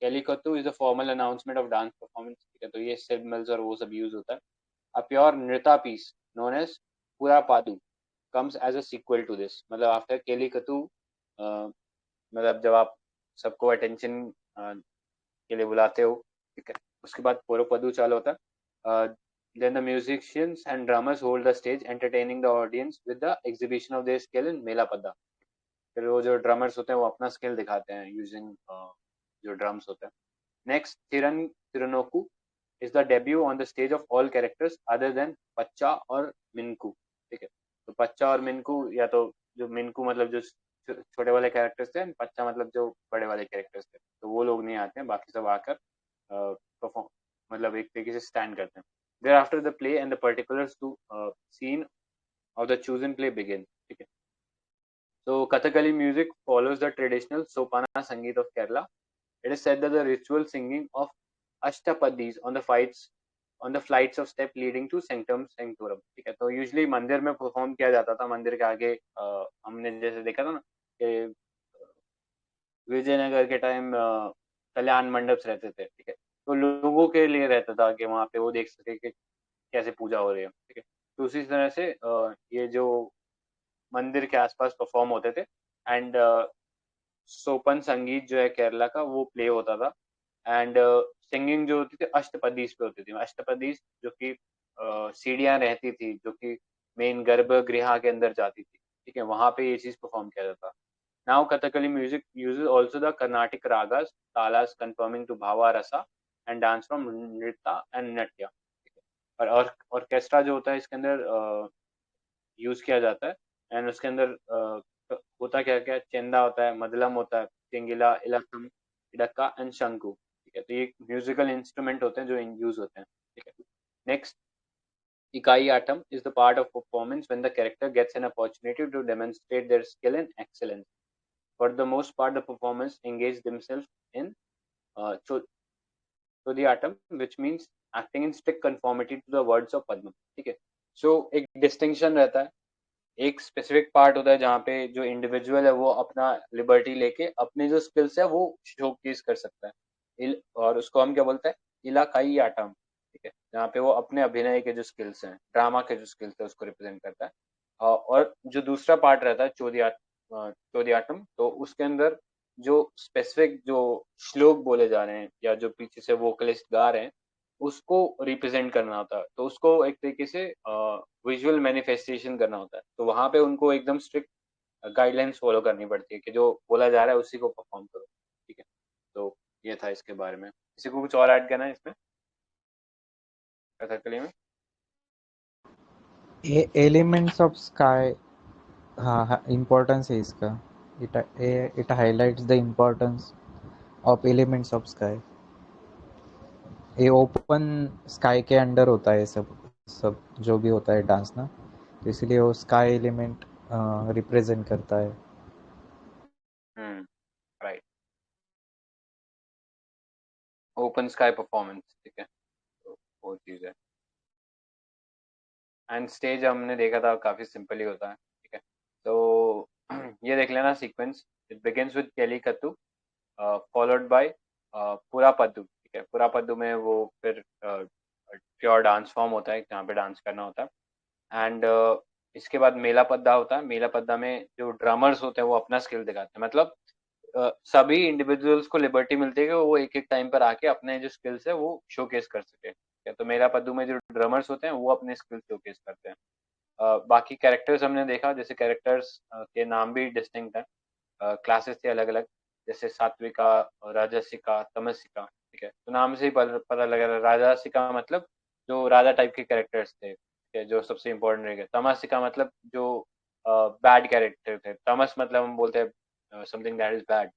Kelikottu is the formal announcement of dance performance. ठीक है, तो ये सिग्नल्स और वो सब यूज होता है। A pure nritya piece known as purappadu comes as a sequel to this. मतलब आफ्टर केलिकतु, मतलब जब आप सबको अटेंशन के लिए बुलाते हो, ठीक है, उसके बाद पूर्वपदु चालू होता है। Then the musicians and drummers hold the stage, entertaining the audience with the exhibition of their skill in मेला पद्दा। फिर वो जो ड्रमर्स होते हैं वो अपना स्किल दिखाते हैं यूजिंग जो ड्रम्स होते हैं। Next Thiranokku is the debut on the stage of all characters other than पच्चा और मिनकू। ठीक है, तो पच्चा और मिनकू, या तो जो मिनकू मतलब जो छोटे वाले कैरेक्टर्स थे, पच्चा मतलब जो बड़े वाले कैरेक्टर्स थे, तो वो लोग नहीं आते हैं, बाकी सब आकर परफॉर्म मतलब एक तरीके से स्टैंड करते हैं। Thereafter the play and the particulars to scene of the chosen play begin. ठीक है, so Kathakali music follows the traditional Sopana Sangeet of Kerala. It is said that the ritual singing of Ashtapadis on the flights of step leading to sanctum sanctorum। ठीक है, तो usually मंदिर में perform किया जाता था। मंदिर के आगे हमने जैसे देखा था ना कि विजयनगर के टाइम कल्याण मंडप रहते थे। ठीक है, तो लोगों के लिए रहता था कि वहाँ पे वो देख सके कि कैसे पूजा हो रही है। ठीक है, तो उसी तरह से ये जो मंदिर के आसपास परफॉर्म होते थे। एंड सोपन संगीत जो है केरला का वो प्ले होता था। एंड सिंगिंग जो होती थी अष्टपदीस पे होती थी। अष्टपदीस जो कि सीढ़ियां रहती थी जो कि मेन गर्भगृह के अंदर जाती थी। ठीक है, वहां पे ये चीज परफॉर्म किया जाता। Now Kathakali music uses also the Carnatic ragas talas confirming to bhava rasa and dance from nritya and natya. और ऑर्केस्ट्रा जो होता है इसके अंदर यूज किया जाता है। एंड उसके अंदर होता क्या क्या, चेंदा होता है, मदलम होता है, चिंगिला, इलकम, इडक्का एंड शंकु। ठीक है, तो ये म्यूजिकल इंस्ट्रूमेंट होते हैं जो यूज होते हैं। ठीक है, नेक्स्ट इकाई atom is the part of performance when the character gets an opportunity to demonstrate their skill and excellence. For the most part, the performers engage themselves in Chodhiyatam, which means acting in strict conformity to the words of Padma। ठीक है, सो एक distinction रहता है। एक specific part होता है जहाँ पे जो इंडिविजुअल है वो अपना लिबर्टी लेके अपने जो स्किल्स है वो शोकेस कर सकता है, और उसको हम क्या बोलते हैं, इलाकाई आटम। ठीक है, जहाँ पे वो अपने अभिनय के जो स्किल्स हैं, ड्रामा के जो स्किल्स है उसको रिप्रेजेंट करता है। और जो दूसरा पार्ट रहता है चौदियाटम, तो उसके अंदर जो स्पेसिफिक जो श्लोक बोले जा रहे हैं या जो पीछे से वोकलिस्ट गा रहे हैं उसको रिप्रेजेंट करना होता है। तो उसको एक तरीके से विजुअल मैनिफेस्टेशन करना होता है। तो वहां पे उनको एकदम स्ट्रिक्ट गाइडलाइंस फॉलो करनी पड़ती है कि जो बोला जा रहा है उसी को परफॉर्म करो। ठीक है, तो ये था इसके बारे में। किसी को कुछ और ऐड करना है इसमें कथकली में? एलिमेंट्स ऑफ स्काई, हाँ इम्पोर्टेंस है इसका। It highlights the importance of elements of sky. ये ओपन स्काई के अंडर होता है सब सब जो भी होता है डांस ना, तो इसलिए वो स्काई एलिमेंट रिप्रेजेंट करता है। Right, open sky performance. ठीक है, तो वो चीज है। एंड स्टेज हमने देखा था काफी सिंपल ही होता है। ठीक है, तो ये देख लेना sequence. It begins with Kelikottu followed by Purappadu. ठीक है, पुरापद्दु में वो फिर प्योर डांस फॉर्म होता है जहाँ पे डांस करना होता है। एंड इसके बाद मेला पद्दा होता है। मेला पद्दा में जो ड्रमर्स होते हैं वो अपना स्किल दिखाते हैं। मतलब सभी इंडिविजुअल्स को लिबर्टी मिलती है कि वो एक एक टाइम पर आके अपने जो स्किल्स है वो शोकेस कर सके। तो मेरा पद्दू में जो ड्रमर्स होते हैं वो अपने स्किल्स शोकेस करते हैं। बाकी कैरेक्टर्स हमने देखा, जैसे कैरेक्टर्स के नाम भी डिस्टिंक्ट हैं, क्लासेस थे अलग अलग, जैसे सात्विका, राजसिका, तमसिका। ठीक है, तो नाम से ही पता लग रहा है, राजसिका मतलब जो राजा टाइप के कैरेक्टर्स थे, ठीक है, जो सबसे इम्पोर्टेंट रहेगा। तमसिका मतलब जो बैड कैरेक्टर थे, तमस मतलब हम बोलते हैं समथिंग दैट इज बैड,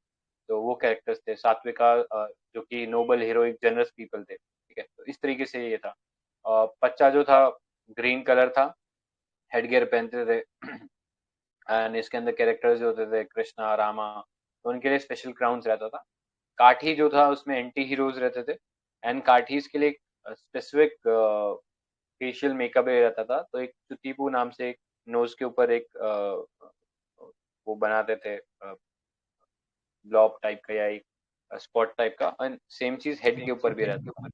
तो वो कैरेक्टर्स थे। सात्विका जो कि नोबल, हीरोइक, जनरस पीपल थे। ठीक है, तो इस तरीके से ये था। बच्चा जो था ग्रीन कलर था, हेडगियर पहनते थे एंड इसके अंदर कैरेक्टर्स जो होते थे कृष्णा, रामा, तो उनके लिए स्पेशल क्राउन्स रहता था। काठी जो था उसमें एंटी हीरोज रहते थे, एंड काठीज के लिए एक स्पेसिफिक फेशियल मेकअप रहता था। तो एक चुतीपू नाम से एक नोज के ऊपर एक वो बनाते थे ब्लॉब टाइप का या एक स्पॉट टाइप का, एंड सेम चीज हेड के ऊपर भी रहता था।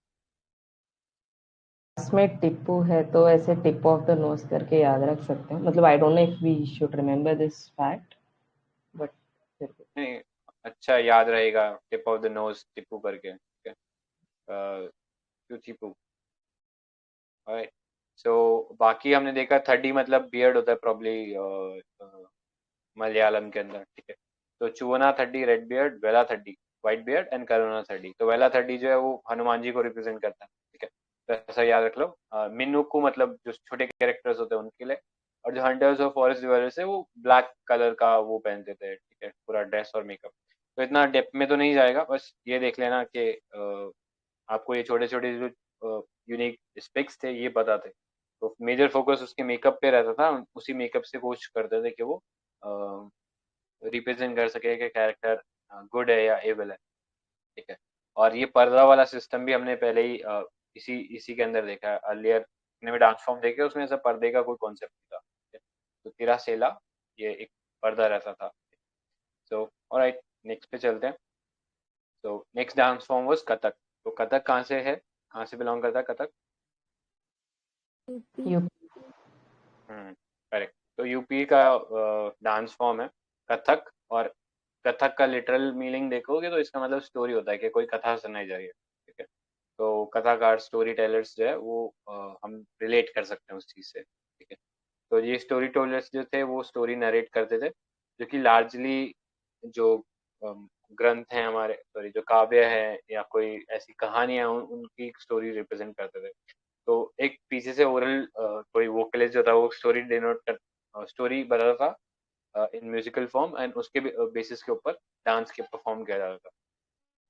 में टिप्पू है तो ऐसे टिप ऑफ द नोज करके याद रख सकते हैं। मतलब I don't know if we should remember this fact, but नहीं, अच्छा याद रहेगा, tip of the nose Tipu करके। ठीक है, चुतीपू। राइट, सो बाकी हमने देखा 30 मतलब बियर्ड होता है प्रॉब्ली मलयालम के अंदर। ठीक है, तो चुवना 30 रेड बियर्ड, वेला 30 व्हाइट बियर्ड एंड करुणा 30। तो वेला 30 जो है वो हनुमान जी को रिप्रेजेंट करता है। ठीक है, तो ऐसा याद रख लो। मिनुक्कू मतलब जो छोटे कैरेक्टर्स होते हैं उनके लिए, और जो हंटर्स और फॉरेस्ट डिवेलर्स है वो ब्लैक कलर का वो पहनते थे। ठीक है, पूरा ड्रेस और मेकअप। तो इतना डेप्थ में तो नहीं जाएगा, बस ये देख लेना कि आपको ये छोटे छोटे जो यूनिक स्पेक्स थे ये पता थे। तो मेजर फोकस उसके मेकअप पे रहता था, उसी मेकअप से कोशिश करते थे कि वो रिप्रेजेंट कर सके कि कैरेक्टर गुड है या एविल है। ठीक है, और ये पर्दा वाला सिस्टम भी हमने पहले ही इसी इसी के अंदर देखा है। अर्लियर ने भी डांस फॉर्म देखे, उसमें ऐसा पर्दे का कोई कॉन्सेप्ट नहीं था। ठीक है? तो तिरा सेला ये एक पर्दा रहता था। सो ऑलराइट, नेक्स्ट पे चलते हैं। तो next dance form was Kathak. तो कथक कहाँ से है, कहाँ से बिलोंग करता है कथक? यूपी। You correct. तो यूपी का डांस फॉर्म है कथक, और कथक का लिटरल मीनिंग देखोगे तो इसका मतलब स्टोरी होता है कि कोई कथा सुनाई जा रही है। ठीक है, तो कथाकार, स्टोरी टेलर्स जो है वो हम रिलेट कर सकते हैं उस चीज़ से। ठीक है, तो ये स्टोरी टेलर्स जो थे वो स्टोरी नरेट करते थे, जो कि लार्जली जो ग्रंथ हैं हमारे, सॉरी जो काव्य है या कोई ऐसी कहानियां उनकी स्टोरी रिप्रेजेंट करते थे। तो एक पीछे से ओरल कोई वोकलिस्ट जो था वो स्टोरी डिनोट कर स्टोरी बताता था इन म्यूजिकल फॉर्म, एंड उसके बेसिस के ऊपर डांस के परफॉर्म किया जाता था।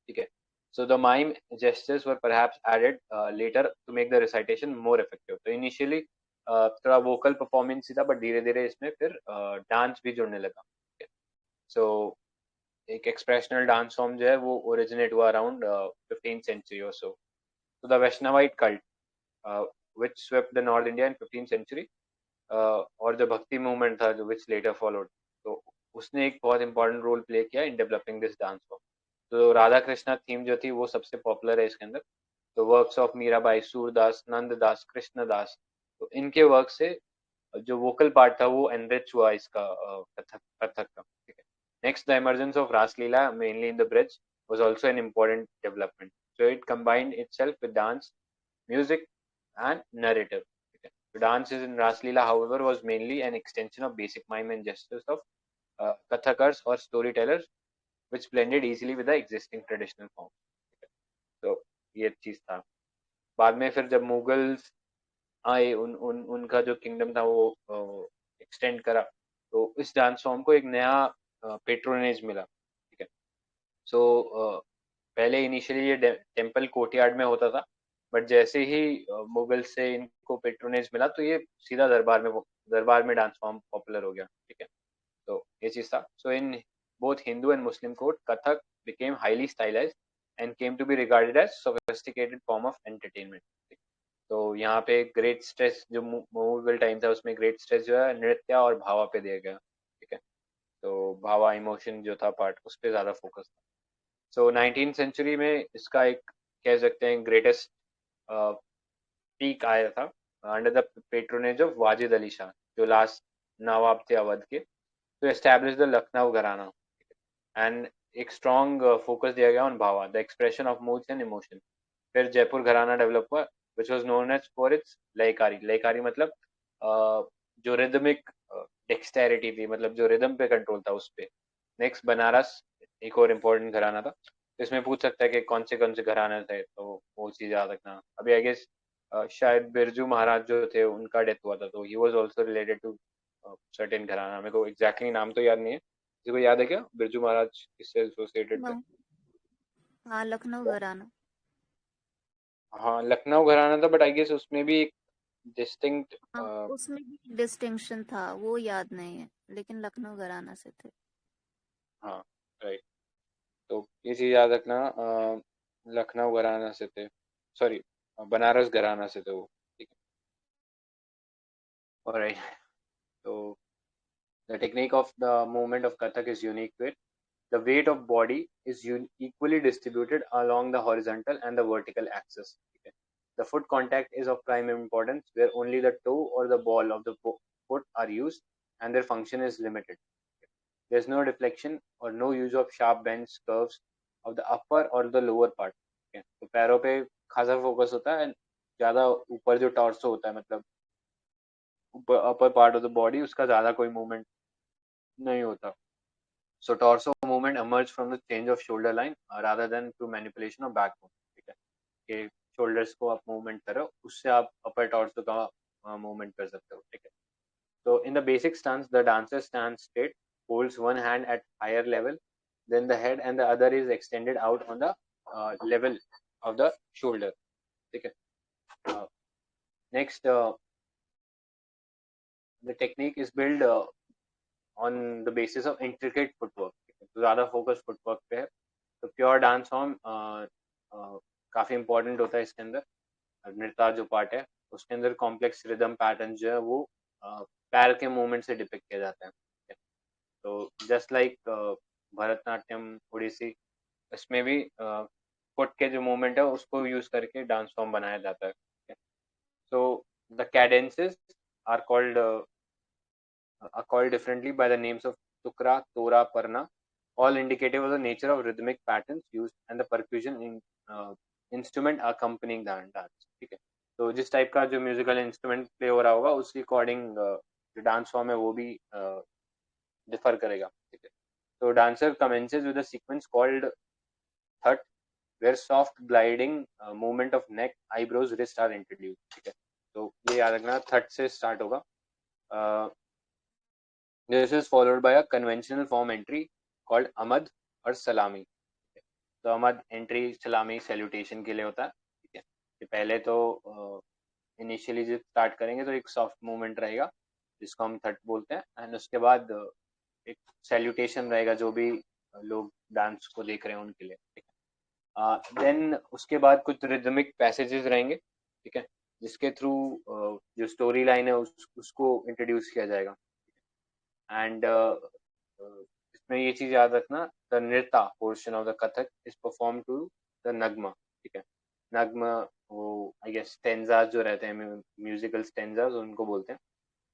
ठीक है, so the mime gestures were perhaps added later to make the recitation more effective. तो इनिशियली थोड़ा वोकल परफॉर्मेंस ही था, बट धीरे धीरे इसमें फिर डांस भी जुड़ने लगा। सो एक एक्सप्रेशनल डांस फॉर्म जो है वो ओरिजिनेट हुआ अराउंड 15th सेंचुरी और सो। तो the Vaishnavite cult which swept the North India in 15th century, और जो भक्ति मूवमेंट था जो which later followed, तो उसने एक बहुत इंपॉर्टेंट रोल प्ले किया in developing this dance form. तो राधा कृष्णा थीम जो थी वो सबसे पॉपुलर है इसके अंदर। तो वर्क्स ऑफ मीराबाई, सूरदास, नंददास, कृष्णदास, तो इनके वर्क से जो वोकल पार्ट था वो एनरिच हुआ इसका कथक कथक का। ठीक है, next the emergence of Raslila mainly in the bridge was also an important development. So it combined itself with dance, music, and narrative. Okay. The dances in Raslila, however, was mainly an extension of basic mime and gestures of Kathakars or storytellers, which blended easily with the existing traditional form. Okay. तो ये चीज था। बाद में फिर जब Mughals आए, उनका जो किंगडम था वो एक्सटेंड करा, तो इस डांस फॉर्म को एक नया पेट्रोनेज मिला। ठीक है, सो पहले इनिशियली ये टेम्पल कोर्टयार्ड में होता था, बट जैसे ही मुगल से इनको पेट्रोनेज मिला तो ये सीधा दरबार में डांस फॉर्म पॉपुलर हो गया। ठीक है, तो ये चीज था। So in both Hindu and Muslim court Kathak became highly stylised and came to be regarded as sophisticated form of entertainment. तो यहाँ पे ग्रेट स्ट्रेस जो मुगल टाइम था उसमें ग्रेट स्ट्रेस जो है नृत्य और भावा पे दिया गया। ठीक है, तो भावा इमोशन जो था पार्ट उस पर ज्यादा फोकस था। सो 19th सेंचुरी में इसका एक कह सकते हैं ग्रेटेस्ट पीक आया था under the patronage of Wajid Ali Shah, जो लास्ट नवाब थे अवध के, तो एस्टैब्लिश द लखनऊ घराना। एंड एक स्ट्रॉन्ग फोकस दिया गया on bhava, the expression of moods and emotion. फिर जयपुर घराना डेवलप हुआ which was known as for its laykari. Laykari मतलब जो रिदमिक डेक्सटेरिटी थी, मतलब जो रिदम पे कंट्रोल था उस पे। नेक्स्ट बनारस एक और इम्पोर्टेंट घराना था। तो इसमें पूछ सकता है कि कौन से घराने थे, तो वो चीज याद रखना। अभी आई गेस शायद बिरजू महाराज जो थे उनका डेथ हुआ था, तो he was also related to certain gharana. मेरे को एग्जैक्टली नाम तो याद नहीं है। किसी को याद है क्या बिरजू महाराज किससे एसोसिएटेड थे? हाँ, लखनऊ घराना। हाँ लखनऊ घराना था, बट आई गेस उसमें भी एक डिस्टिंक्ट हाँ, उसमें भी डिस्टिंक्शन था, वो याद नहीं है, लेकिन लखनऊ घराना से थे। हाँ राइट। तो ये चीज याद रखना, लखनऊ घराना से थे, सॉरी बनारस घराना से थे वो। ठीक है, ऑलराइट। तो the technique of the movement of Kathak is unique to it. The weight of body is equally distributed along the horizontal and the vertical axis. Okay. The foot contact is of prime importance, where only the toe or the ball of the foot are used and their function is limited. Okay. There is no deflection or no use of sharp bends, curves of the upper or the lower part. Okay. तो पैरों पे खासा focus होता है, ज़्यादा ऊपर जो torso होता है, मतलब upper part of the body, उसका ज़्यादा कोई मूवमेंट नहीं होता. So torso movement emerge from the change of shoulder line rather than through manipulation of backbone. ठीक है, कि shoulders को आप movement करो, उससे आप upper torso का movement कर सकते हो. ठीक है. So in the basic stance, the dancer stands straight, holds one hand at higher level than the head and the other is extended out on the level of the shoulder. ठीक है. Next, the technique is built on the basis of intricate footwork. तो ज़्यादा focus footwork पे है. तो pure dance form काफ़ी important होता है इसके अंदर. नृत्य जो पार्ट है उसके अंदर कॉम्प्लेक्स रिदम पैटर्न जो है वो पैर के मूवमेंट से डिपिक्ट किया जाता है. तो जस्ट लाइक भरतनाट्यम, ओडिसी, इसमें भी फुट के जो मूवमेंट है उसको यूज करके डांस फॉर्म बनाया जाता है. So the cadences are called differently by the names of tukra, tora, parna, all indicative of the nature of rhythmic patterns used and the percussion instrument accompanying the dance. ठीक है. तो जिस type का जो musical instrument play हो रहा होगा उसके अकॉर्डिंग जो डांस फॉर्म है वो भी डिफर करेगा. ठीक है. तो dancer commences with a sequence called thut, where soft gliding movement of neck, eyebrows, wrist are introduced. ठीक है. तो ये याद रखना, थट से स्टार्ट होगा. This is followed by a conventional form entry called Amad और सलामी. तो अमद एंट्री सलामी सैल्यूटेशन के लिए होता है. ठीक है. कि पहले तो इनिशियली जब स्टार्ट करेंगे तो एक सॉफ्ट मूवमेंट रहेगा जिसको हम थट बोलते हैं, एंड उसके बाद एक सैल्यूटेशन रहेगा जो भी लोग डांस को देख रहे हैं उनके लिए. ठीक है. देन उसके बाद कुछ रिदमिक पैसेजेस रहेंगे. ठीक है, जिसके थ्रू जो स्टोरी लाइन है उसको इंट्रोड्यूस किया जाएगा. एंड इसमें ये चीज याद रखना, the nritya portion of the Kathak is perform to the nagma. ठीक है. नगमा वो आई गेस स्टेंजास जो रहते हैं, म्यूजिकल स्टेंजास उनको बोलते हैं.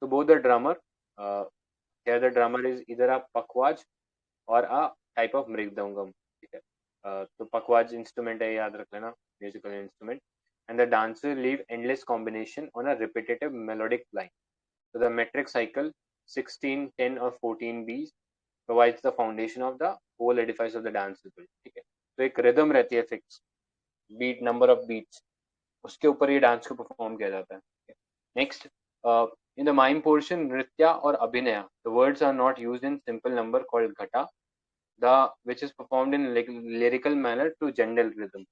तो both the drummer, here the drummer is इधर अ पखवाज और अ टाइप ऑफ मृदंगम. ठीक है. तो पखवाज इंस्ट्रूमेंट है, याद रख लेना, musical instrument. And the dancer leave endless combination on a repetitive melodic line. So the metric cycle 16, 10 और 14 beats provides the foundation of the whole edifice of the dance ritual. ठीक है. तो एक रिदम रहती है fix, beat, number of beats, उसके ऊपर ये डांस को परफॉर्म किया जाता है. Next, in the mime portion nritya और abhinaya, the words are not used in simple number called ghata, the which is performed in lyrical manner to general rhythm.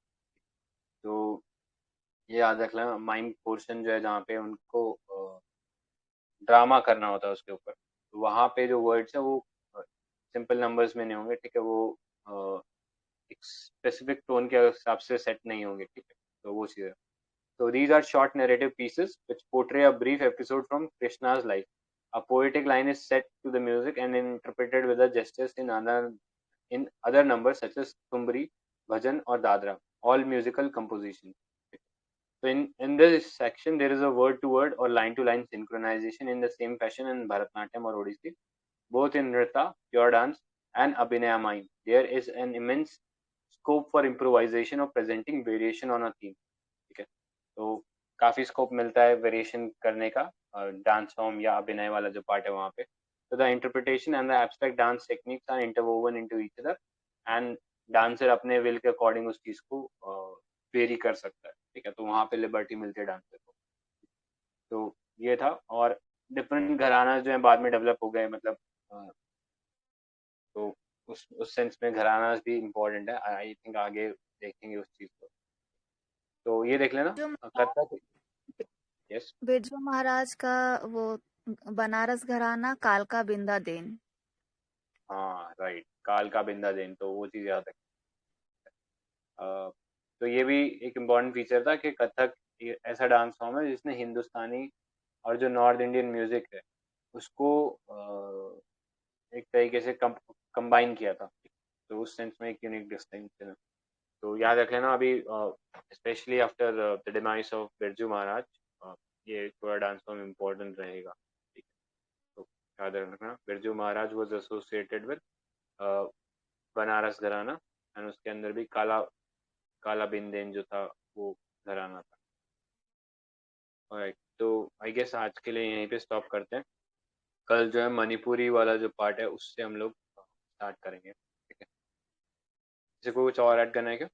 तो ये याद रखना, माइम पोर्शन जो है जहाँ पे उनको ड्रामा करना होता है उसके ऊपर, तो वहाँ पे जो वर्ड्स है वो सिंपल नंबर्स में नहीं होंगे. ठीक है. वो एक स्पेसिफिक टोन के हिसाब से सेट नहीं होंगे. ठीक है. तो वो चीज़ है. So these are short narrative pieces which portray a brief episode from Krishna's life. A poetic line is set to the music and interpreted with the gestures in other numbers such as Tumbri, Bhajan or Dadra, all musical compositions. So in this section, there is a word-to-word or line-to-line synchronization in the same fashion in Bharatanatyam or Odissi, both in Nritta, pure dance, and abhinaya mime. There is an immense scope for improvisation or presenting variation on a theme. ठीक है, तो काफी scope मिलता है variation करने का dance form या अभिनय वाला जो पार्ट है वहाँ पे. So the interpretation and the abstract dance techniques are interwoven into each other and dancer अपने विल के अकॉर्डिंग उस चीज को वेरी कर सकता है. ठीक है, तो वहाँ पे लिबर्टी मिलती है डांसर को. तो ये था. और डिफरेंट घराना जो है बाद में डेवलप हो गए, मतलब तो उस सेंस में घराना भी इम्पोर्टेंट है. आई थिंक आगे देखेंगे उस चीज को. तो ये देख लेना कथक. यस, बिरजू महाराज का वो बनारस घराना कालका बिंदा देन. हाँ राइट, काल का बिंदा देन, तो वो चीज याद रखें. तो ये भी एक इम्पॉर्टेंट फीचर था कि कथक ऐसा डांस फॉर्म है जिसने हिंदुस्तानी और जो नॉर्थ इंडियन म्यूजिक है उसको एक तरीके से कंबाइन किया था. तो उस सेंस में एक यूनिक डिस्टिंक्शन है. तो याद रख लेना अभी specially after the demise of Birju Maharaj ये थोड़ा डांस फॉर्म इम्पोर्टेंट रहेगा. ठीक है, तो याद रखना Birju Maharaj was associated with Banaras घराना एंड उसके अंदर भी काला बिंदेन जो था वो घराना था. ऑलराइट, तो आई गेस आज के लिए यहीं पे स्टॉप करते हैं. कल जो है मणिपुरी वाला जो पार्ट है उससे हम लोग स्टार्ट करेंगे. ठीक है, किसी को कुछ और ऐड करना है क्या?